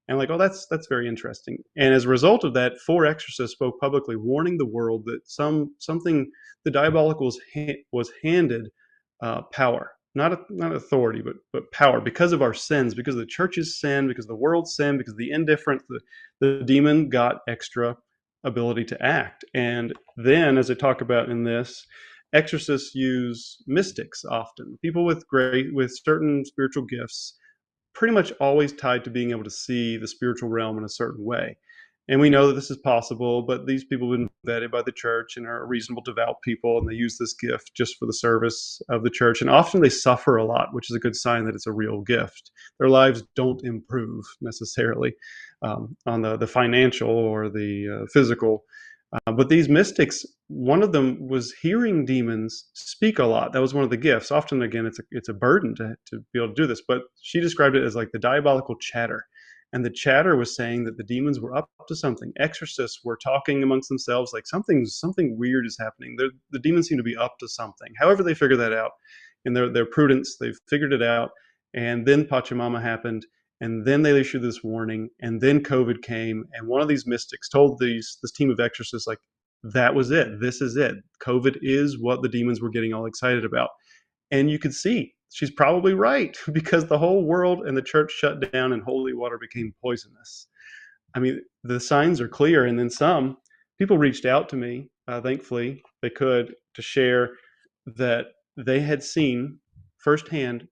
And like, oh, that's very interesting. And as a result of that, 4 exorcists spoke publicly, warning the world that something, the diabolical was handed power, not authority, but power, because of our sins, because of the church's sin, because of the world's sin, because of the indifference. The demon got extra ability to act. And then, as I talk about in this, exorcists use mystics often, people with certain spiritual gifts, pretty much always tied to being able to see the spiritual realm in a certain way. And we know that this is possible, but these people have been vetted by the church and are reasonable, devout people, and they use this gift just for the service of the church. And often they suffer a lot, which is a good sign that it's a real gift. Their lives don't improve necessarily on the financial or the physical. But these mystics, one of them was hearing demons speak a lot. That was one of the gifts. Often, again, it's a burden to be able to do this. But she described it as like the diabolical chatter. And the chatter was saying that the demons were up to something. Exorcists were talking amongst themselves like something weird is happening. The demons seem to be up to something. However they figure that out, in their prudence, they've figured it out. And then Pachamama happened. And then they issued this warning, and then COVID came, and one of these mystics told this team of exorcists, like, that was it. This is it. COVID is what the demons were getting all excited about. And you could see she's probably right, because the whole world and the church shut down and holy water became poisonous. I mean, the signs are clear. And then some people reached out to me, thankfully they could, to share that they had seen firsthand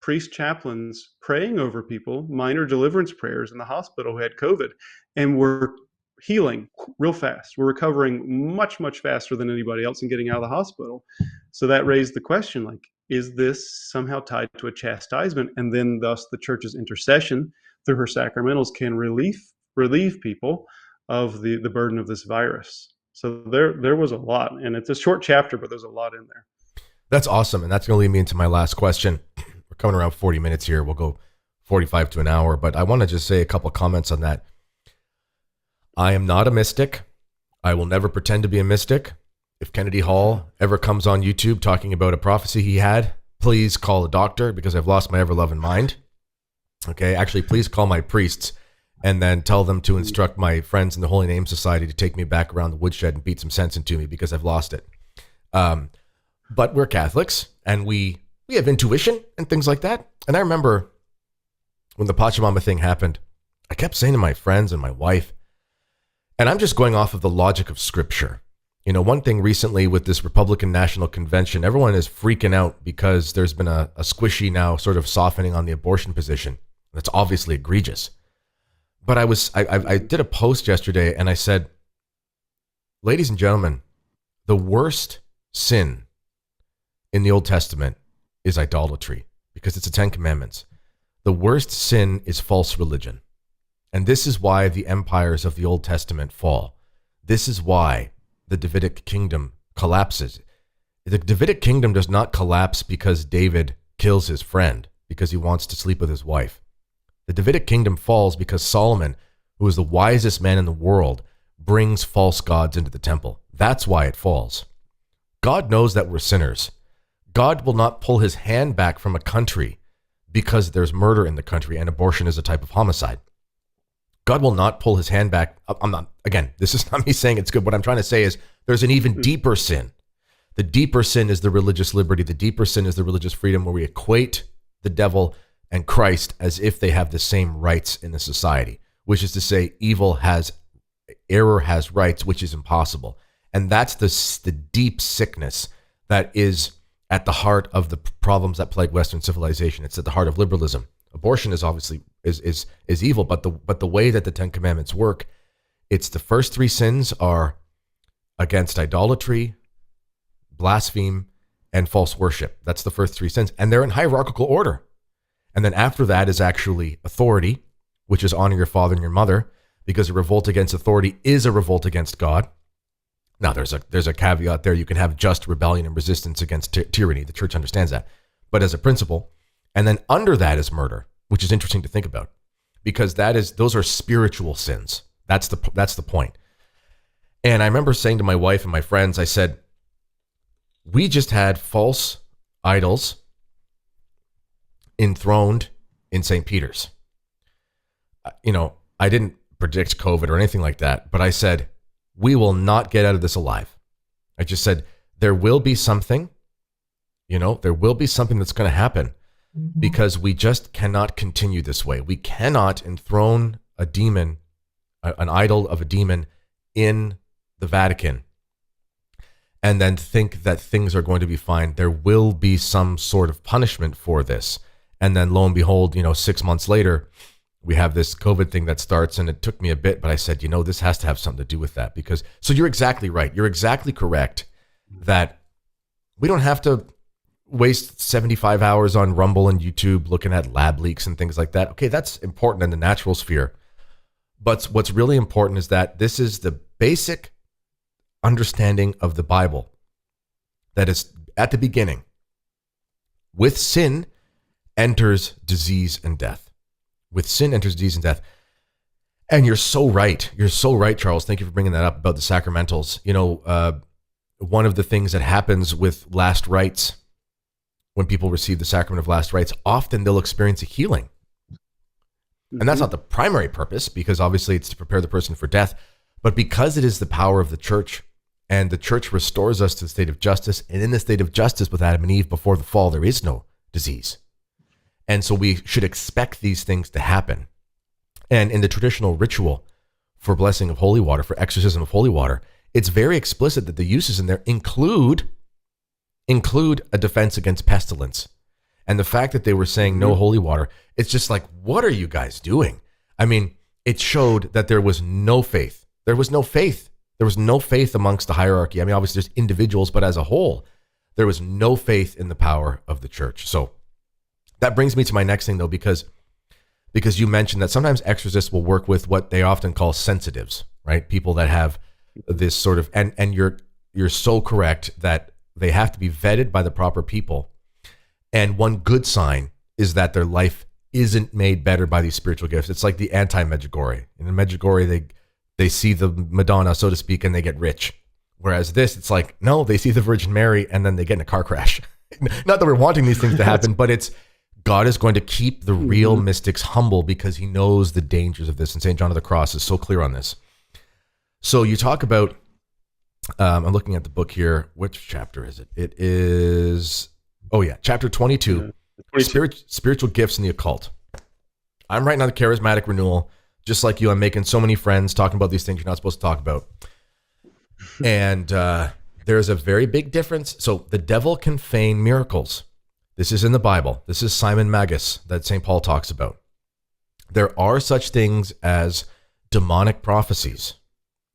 priest chaplains praying over people, minor deliverance prayers in the hospital who had COVID, and were healing real fast. We're recovering much, much faster than anybody else and getting out of the hospital. So that raised the question, like, is this somehow tied to a chastisement? And then thus the church's intercession through her sacramentals can relieve people of the burden of this virus. So there was a lot, and it's a short chapter, but there's a lot in there. That's awesome. And that's going to lead me into my last question. We're coming around 40 minutes here. We'll go 45 to an hour, but I want to just say a couple of comments on that. I am not a mystic. I will never pretend to be a mystic. If Kennedy Hall ever comes on YouTube talking about a prophecy he had, please call a doctor, because I've lost my ever-loving mind. Okay, actually, please call my priests and then tell them to instruct my friends in the Holy Name Society to take me back around the woodshed and beat some sense into me, because I've lost it. But we're Catholics, and we have intuition and things like that. And I remember when the Pachamama thing happened, I kept saying to my friends and my wife, and I'm just going off of the logic of Scripture. You know, one thing recently with this Republican National Convention, everyone is freaking out because there's been a squishy now sort of softening on the abortion position. That's obviously egregious. But I did a post yesterday and I said, ladies and gentlemen, the worst sin in the Old Testament is idolatry, because it's the Ten Commandments. The worst sin is false religion. And this is why the empires of the Old Testament fall. This is why the Davidic kingdom collapses. The Davidic kingdom does not collapse because David kills his friend because he wants to sleep with his wife. The Davidic kingdom falls because Solomon, who is the wisest man in the world, brings false gods into the temple. That's why it falls. God knows that we're sinners. God will not pull his hand back from a country because there's murder in the country and abortion is a type of homicide. God will not pull his hand back. Again, this is not me saying it's good. What I'm trying to say is there's an even deeper sin. The deeper sin is the religious liberty. The deeper sin is the religious freedom, where we equate the devil and Christ as if they have the same rights in the society, which is to say error has rights, which is impossible. And that's the deep sickness that is at the heart of the problems that plague Western civilization. It's at the heart of liberalism. Abortion is obviously is evil, but the way that the Ten Commandments work, it's the first three sins are against idolatry, blaspheme, and false worship. That's the first three sins, and they're in hierarchical order. And then after that is actually authority, which is honor your father and your mother, because a revolt against authority is a revolt against God. Now, there's a caveat there. You can have just rebellion and resistance against tyranny. The church understands that. But as a principle, and then under that is murder, which is interesting to think about, because those are spiritual sins. That's the point. And I remember saying to my wife and my friends, I said, we just had false idols enthroned in St. Peter's. I didn't predict COVID or anything like that, but I said, we will not get out of this alive. I just said, there will be something, there will be something that's going to happen, because we just cannot continue this way. We cannot enthrone a demon, an idol of a demon in the Vatican, and then think that things are going to be fine. There will be some sort of punishment for this. And then lo and behold, 6 months later, we have this COVID thing that starts, and it took me a bit, but I said, this has to have something to do with that. So you're exactly right. You're exactly correct that we don't have to waste 75 hours on Rumble and YouTube looking at lab leaks and things like that. Okay, that's important in the natural sphere. But what's really important is that this is the basic understanding of the Bible that is at the beginning. With sin enters disease and death. With sin enters disease and death. And you're so right. You're so right, Charles. Thank you for bringing that up about the sacramentals. One of the things that happens with last rites, when people receive the sacrament of last rites, often they'll experience a healing. And that's not the primary purpose, because obviously it's to prepare the person for death, but because it is the power of the church, and the church restores us to the state of justice. And in the state of justice with Adam and Eve before the fall, there is no disease. And so we should expect these things to happen. And in the traditional ritual for blessing of holy water, for exorcism of holy water, it's very explicit that the uses in there include a defense against pestilence. And the fact that they were saying no holy water, it's just like, what are you guys doing? I mean, it showed that there was no faith. There was no faith. There was no faith amongst the hierarchy. I mean, obviously there's individuals, but as a whole, there was no faith in the power of the church. So that brings me to my next thing, though, because you mentioned that sometimes exorcists will work with what they often call sensitives, right? People that have this sort of, and you're so correct that they have to be vetted by the proper people. And one good sign is that their life isn't made better by these spiritual gifts. It's like the anti-Medjugorje. In the Medjugorje, they see the Madonna, so to speak, and they get rich. Whereas this, it's like, no, they see the Virgin Mary and then they get in a car crash. Not that we're wanting these things to happen, but it's God is going to keep the real mystics humble because he knows the dangers of this. And St. John of the Cross is so clear on this. So you talk about, I'm looking at the book here. Which chapter is it? It is, chapter 22, spiritual gifts in the occult. I'm writing on the charismatic renewal. Just like you, I'm making so many friends talking about these things you're not supposed to talk about. And there's a very big difference. So the devil can feign miracles. This is in the Bible. This is Simon Magus that St. Paul talks about. There are such things as demonic prophecies.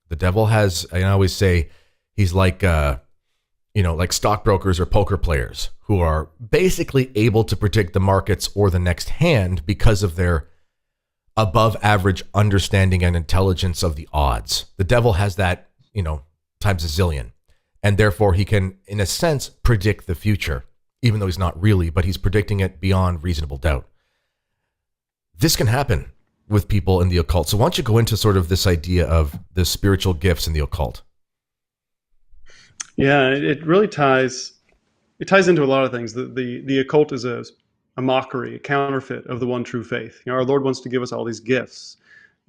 The devil has, I always say, he's like, like stockbrokers or poker players who are basically able to predict the markets or the next hand because of their above average understanding and intelligence of the odds. The devil has that, times a zillion. And therefore he can, in a sense, predict the future, even though he's not really, but he's predicting it beyond reasonable doubt. This can happen with people in the occult. So why don't you go into sort of this idea of the spiritual gifts in the occult? Yeah, it really ties into a lot of things. The occult is a mockery, a counterfeit of the one true faith. Our Lord wants to give us all these gifts,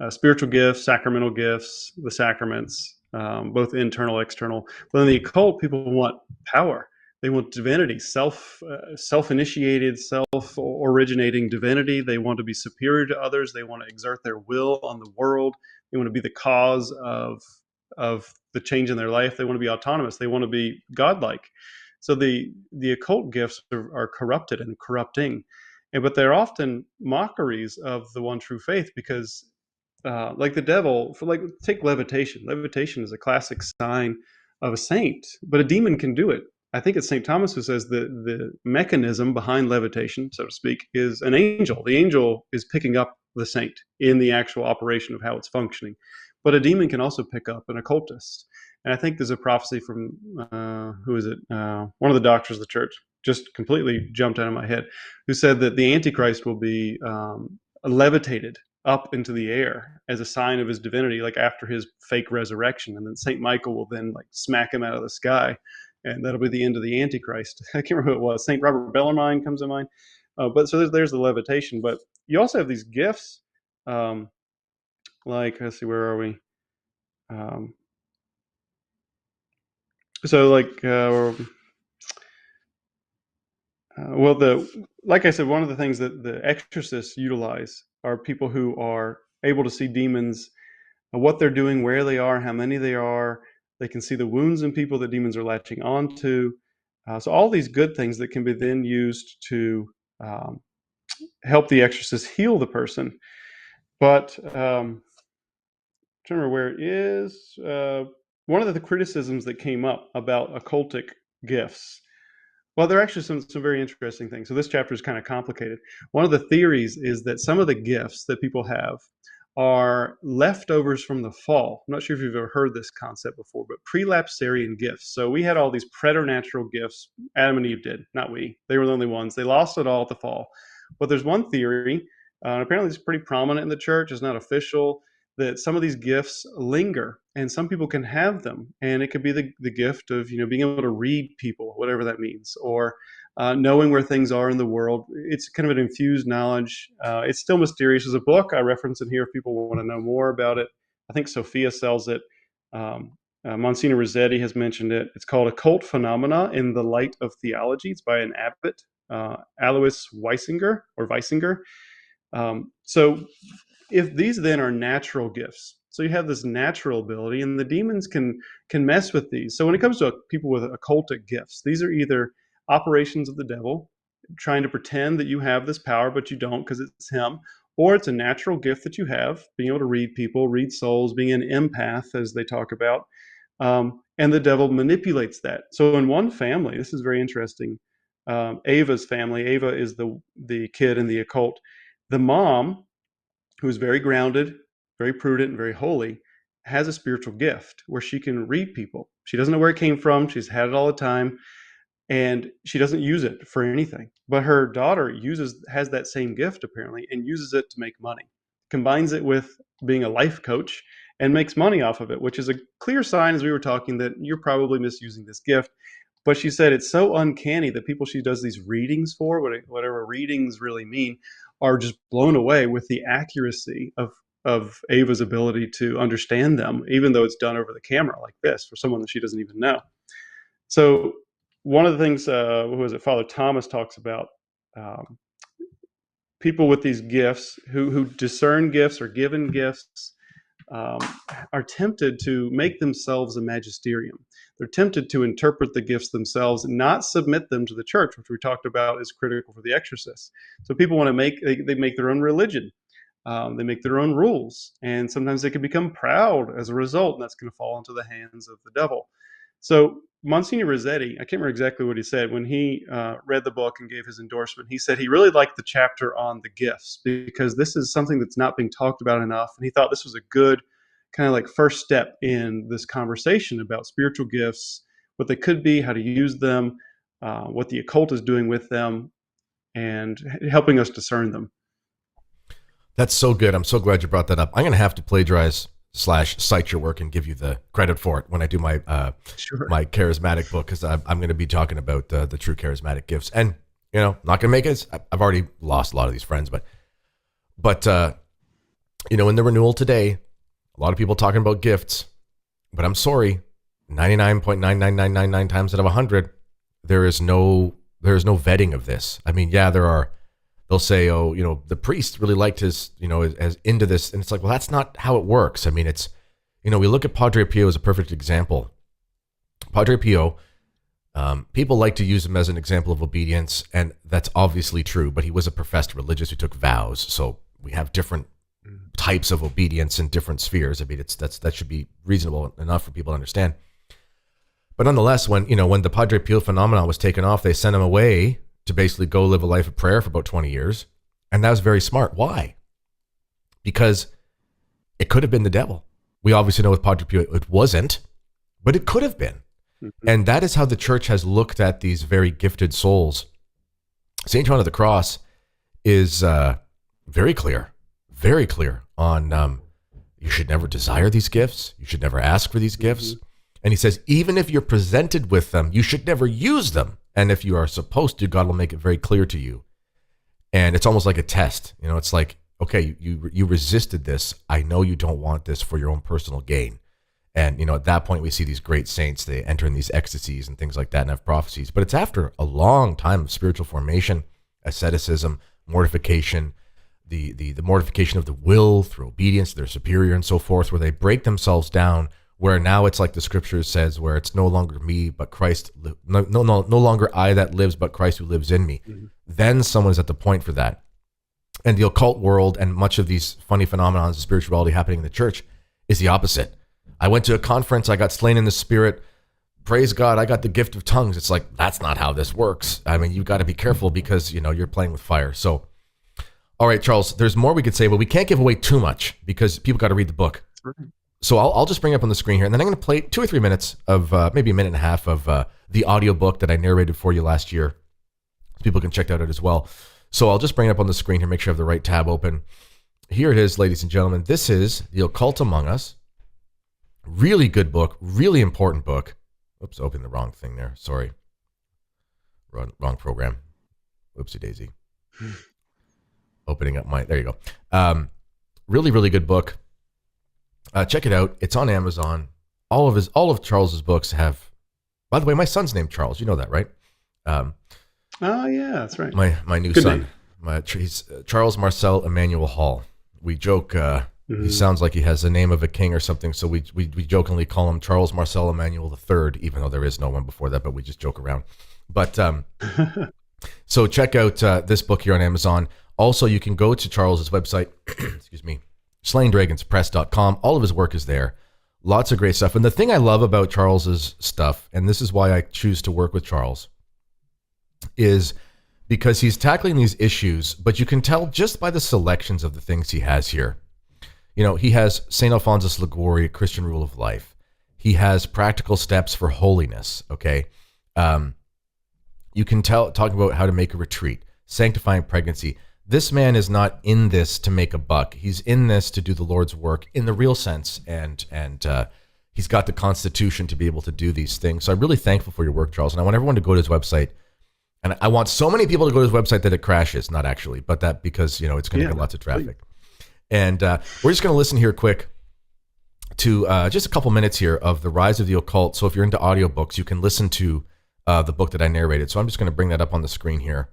spiritual gifts, sacramental gifts, the sacraments, both internal, external. But in the occult, people want power. They want divinity, self-initiated, self-originating divinity. They want to be superior to others. They want to exert their will on the world. They want to be the cause of the change in their life. They want to be autonomous. They want to be godlike. So the occult gifts are corrupted and corrupting, but they're often mockeries of the one true faith because, like the devil, take levitation. Levitation is a classic sign of a saint, but a demon can do it. I think it's St. Thomas who says the mechanism behind levitation, so to speak, is an angel. The angel is picking up the saint in the actual operation of how it's functioning. But a demon can also pick up an occultist. And I think there's a prophecy from, who is it? One of the doctors of the church, just completely jumped out of my head, who said that the Antichrist will be levitated up into the air as a sign of his divinity, like after his fake resurrection. And then St. Michael will then smack him out of the sky. And that'll be the end of the Antichrist. I can't remember who it was. St. Robert Bellarmine comes to mind. But so there's the levitation. But you also have these gifts, let's see, where are we? Like I said, one of the things that the exorcists utilize are people who are able to see demons, what they're doing, where they are, how many they are. They can see the wounds in people that demons are latching onto. So all these good things that can be then used to help the exorcist heal the person. But I'm trying to remember where it is. One of the criticisms that came up about occultic gifts. Well, there are actually some very interesting things. So this chapter is kind of complicated. One of the theories is that some of the gifts that people have are leftovers from the fall. I'm not sure if you've ever heard this concept before, but prelapsarian gifts. So we had all these preternatural gifts. Adam and Eve did, not we. They were the only ones. They lost it all at the fall. But there's one theory, and apparently it's pretty prominent in the church. It's not official, that some of these gifts linger, and some people can have them. And it could be the gift of being able to read people, whatever that means, or knowing where things are in the world. It's kind of an infused knowledge. It's still mysterious. There's a book I reference in here if people want to know more about it. I think Sophia sells it. Monsignor Rossetti has mentioned it. It's called Occult Phenomena in the Light of Theology. It's by an abbot, Alois Weisinger. So if these then are natural gifts, so you have this natural ability, and the demons can mess with these. So when it comes to people with occultic gifts, these are either operations of the devil, trying to pretend that you have this power, but you don't because it's him, or it's a natural gift that you have, being able to read people, read souls, being an empath, as they talk about, and the devil manipulates that. So in one family, this is very interesting, Ava's family, Ava is the kid in the occult. The mom, who's very grounded, very prudent, and very holy, has a spiritual gift where she can read people. She doesn't know where it came from. She's had it all the time, and she doesn't use it for anything. But her daughter has that same gift, apparently, and uses it to make money. Combines it with being a life coach and makes money off of it, which is a clear sign, as we were talking, that you're probably misusing this gift. But she said it's so uncanny that people she does these readings for, whatever readings really mean, are just blown away with the accuracy of Ava's ability to understand them, even though it's done over the camera like this for someone that she doesn't even know. So one of the things, Father Thomas talks about, people with these gifts who discern gifts or given gifts are tempted to make themselves a magisterium. They're tempted to interpret the gifts themselves and not submit them to the church, which we talked about is critical for the exorcists. So people want to they make their own religion. They make their own rules, and sometimes they can become proud as a result, and that's going to fall into the hands of the devil. So Monsignor Rossetti, I can't remember exactly what he said, when he read the book and gave his endorsement, he said he really liked the chapter on the gifts because this is something that's not being talked about enough, and he thought this was a good kind of like first step in this conversation about spiritual gifts, what they could be, how to use them, what the occult is doing with them, and helping us discern them. That's so good. I'm so glad you brought that up. I'm going to have to plagiarize / cite your work and give you the credit for it when I do my my charismatic book, because I'm going to be talking about the true charismatic gifts. And, not going to make it. I've already lost a lot of these friends, but in the renewal today, a lot of people talking about gifts, but I'm sorry, 99.99999 times out of 100, there is no vetting of this. I mean, yeah, they'll say, the priest really liked his, as into this. And it's like, well, that's not how it works. I mean, it's, we look at Padre Pio as a perfect example. Padre Pio, people like to use him as an example of obedience, and that's obviously true, but he was a professed religious who took vows. So we have different types of obedience in different spheres. I mean, that should be reasonable enough for people to understand. But nonetheless, when the Padre Pio phenomenon was taken off, they sent him away to basically go live a life of prayer for about 20 years. And that was very smart. Why? Because it could have been the devil. We obviously know with Padre Pio it wasn't, but it could have been. Mm-hmm. And that is how the church has looked at these very gifted souls. St. John of the Cross is very clear on you should never desire these gifts. You should never ask for these gifts. Mm-hmm. And he says, even if you're presented with them, you should never use them. And if you are supposed to, God will make it very clear to you. And it's almost like a test. It's like, okay, you resisted this. I know you don't want this for your own personal gain. And, at that point, we see these great saints. They enter in these ecstasies and things like that and have prophecies. But it's after a long time of spiritual formation, asceticism, mortification, the mortification of the will through obedience to their superior and so forth, where they break themselves down where now it's like the scripture says, where it's no longer me, but Christ, no longer I that lives, but Christ who lives in me. Mm-hmm. Then someone is at the point for that. And the occult world and much of these funny phenomenons of spirituality happening in the church is the opposite. I went to a conference, I got slain in the spirit. Praise God, I got the gift of tongues. It's like, that's not how this works. I mean, you got to be careful because, you're playing with fire. So, all right, Charles, there's more we could say, but we can't give away too much because people got to read the book. So I'll just bring it up on the screen here, and then I'm going to play 2 or 3 minutes of maybe a minute and a half of the audiobook that I narrated for you last year. So people can check that out as well. So I'll just bring it up on the screen here, make sure I have the right tab open. Here it is, ladies and gentlemen. This is The Occult Among Us. Really good book, really important book. Oops, opened the wrong thing there. Sorry. Wrong program. Oopsie daisy. Opening up there you go. Really, really good book. Check it out. It's on Amazon. All of Charles's books have, by the way, my son's named Charles. You know that, right? Oh yeah, that's right. My new Good son. name. He's Charles Marcel Emmanuel Hall. We joke, he sounds like he has the name of a king or something, so we jokingly call him Charles Marcel Emmanuel III, even though there is no one before that, but we just joke around. But so check out this book here on Amazon. Also, you can go to Charles's website, excuse me, slayingdragonspress.com. All of his work is there. Lots of great stuff. And the thing I love about Charles's stuff, and this is why I choose to work with Charles, is because he's tackling these issues, but you can tell just by the selections of the things he has here. He has St. Alphonsus Liguori, Christian Rule of Life. He has practical steps for holiness, okay? You can tell, talking about how to make a retreat, sanctifying pregnancy. This man is not in this to make a buck. He's in this to do the Lord's work in the real sense, and he's got the constitution to be able to do these things. So I'm really thankful for your work, Charles, and I want everyone to go to his website. And I want so many people to go to his website that it crashes, not actually, but that because, it's going to get lots of traffic. And we're just going to listen here quick to just a couple minutes here of The Rise of the Occult. So if you're into audiobooks, you can listen to the book that I narrated. So I'm just going to bring that up on the screen here.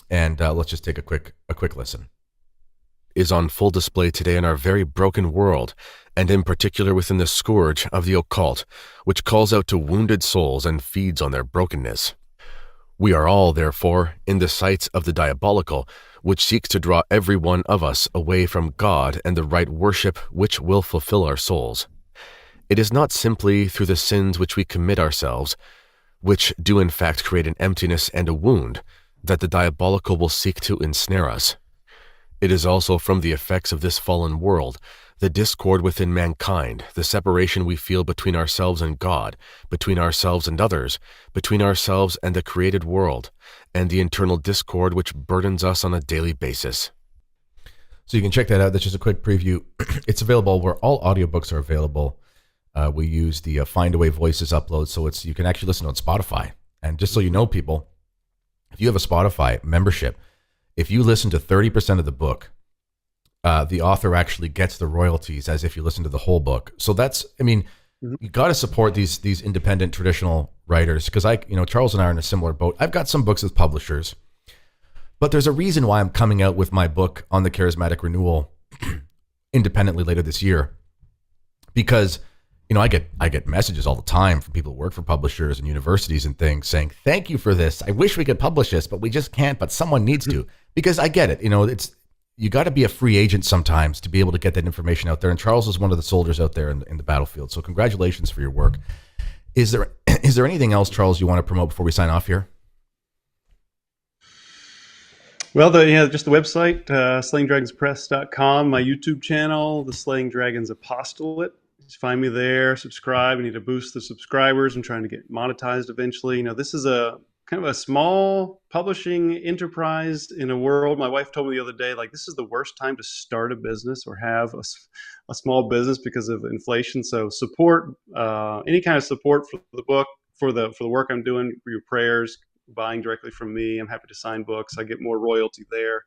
And let's just take a quick listen. Is on full display today in our very broken world, and in particular within the scourge of the occult, which calls out to wounded souls and feeds on their brokenness. We are all, therefore, in the sights of the diabolical, which seeks to draw every one of us away from God and the right worship which will fulfill our souls. It is not simply through the sins which we commit ourselves, which do in fact create an emptiness and a wound, that the diabolical will seek to ensnare us. It is also from the effects of this fallen world, the discord within mankind, the separation we feel between ourselves and God, between ourselves and others, between ourselves and the created world, and the internal discord which burdens us on a daily basis. So you can check that out. That's just a quick preview. It's available where all audiobooks are available. We use the Findaway Voices upload, so you can actually listen on Spotify. And just so you know, people, if you have a Spotify membership, if you listen to 30% of the book, the author actually gets the royalties as if you listen to the whole book. So you got to support these independent traditional writers, because Charles and I are in a similar boat. I've got some books with publishers, but there's a reason why I'm coming out with my book on the charismatic renewal independently later this year, because I get messages all the time from people who work for publishers and universities and things saying, thank you for this. I wish we could publish this, but we just can't, but someone needs to. Because I get it. You got to be a free agent sometimes to be able to get that information out there. And Charles is one of the soldiers out there in the battlefield. So congratulations for your work. Is there anything else, Charles, you want to promote before we sign off here? Well, just the website, slayingdragonspress.com, my YouTube channel, The Slaying Dragons Apostolate. Just find me there, subscribe. I need to boost the subscribers. I'm trying to get monetized eventually. This is a kind of a small publishing enterprise in a world. My wife told me the other day, this is the worst time to start a business or have a small business because of inflation. So support, any kind of support for the book, for the work I'm doing, for your prayers, buying directly from me. I'm happy to sign books. I get more royalty there.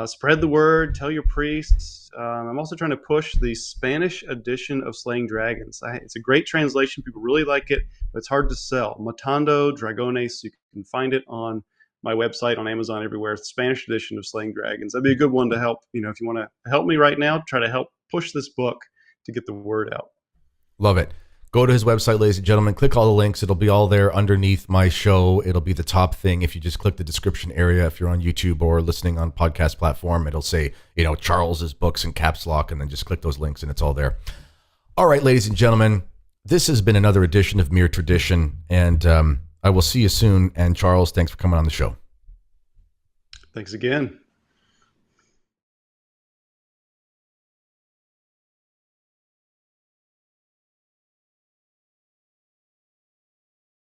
Spread the word, tell your priests. I'm also trying to push the Spanish edition of Slaying Dragons. It's a great translation. People really like it, but it's hard to sell. Matando Dragones. You can find it on my website, on Amazon, everywhere. It's the Spanish edition of Slaying Dragons. That'd be a good one to help. If you want to help me right now, try to help push this book to get the word out. Love it. Go to his website, ladies and gentlemen. Click all the links. It'll be all there underneath my show. It'll be the top thing. If you just click the description area, if you're on YouTube or listening on podcast platform, it'll say, Charles's books in caps lock, and then just click those links and it's all there. All right, ladies and gentlemen, this has been another edition of Mere Tradition, and I will see you soon. And Charles, thanks for coming on the show. Thanks again.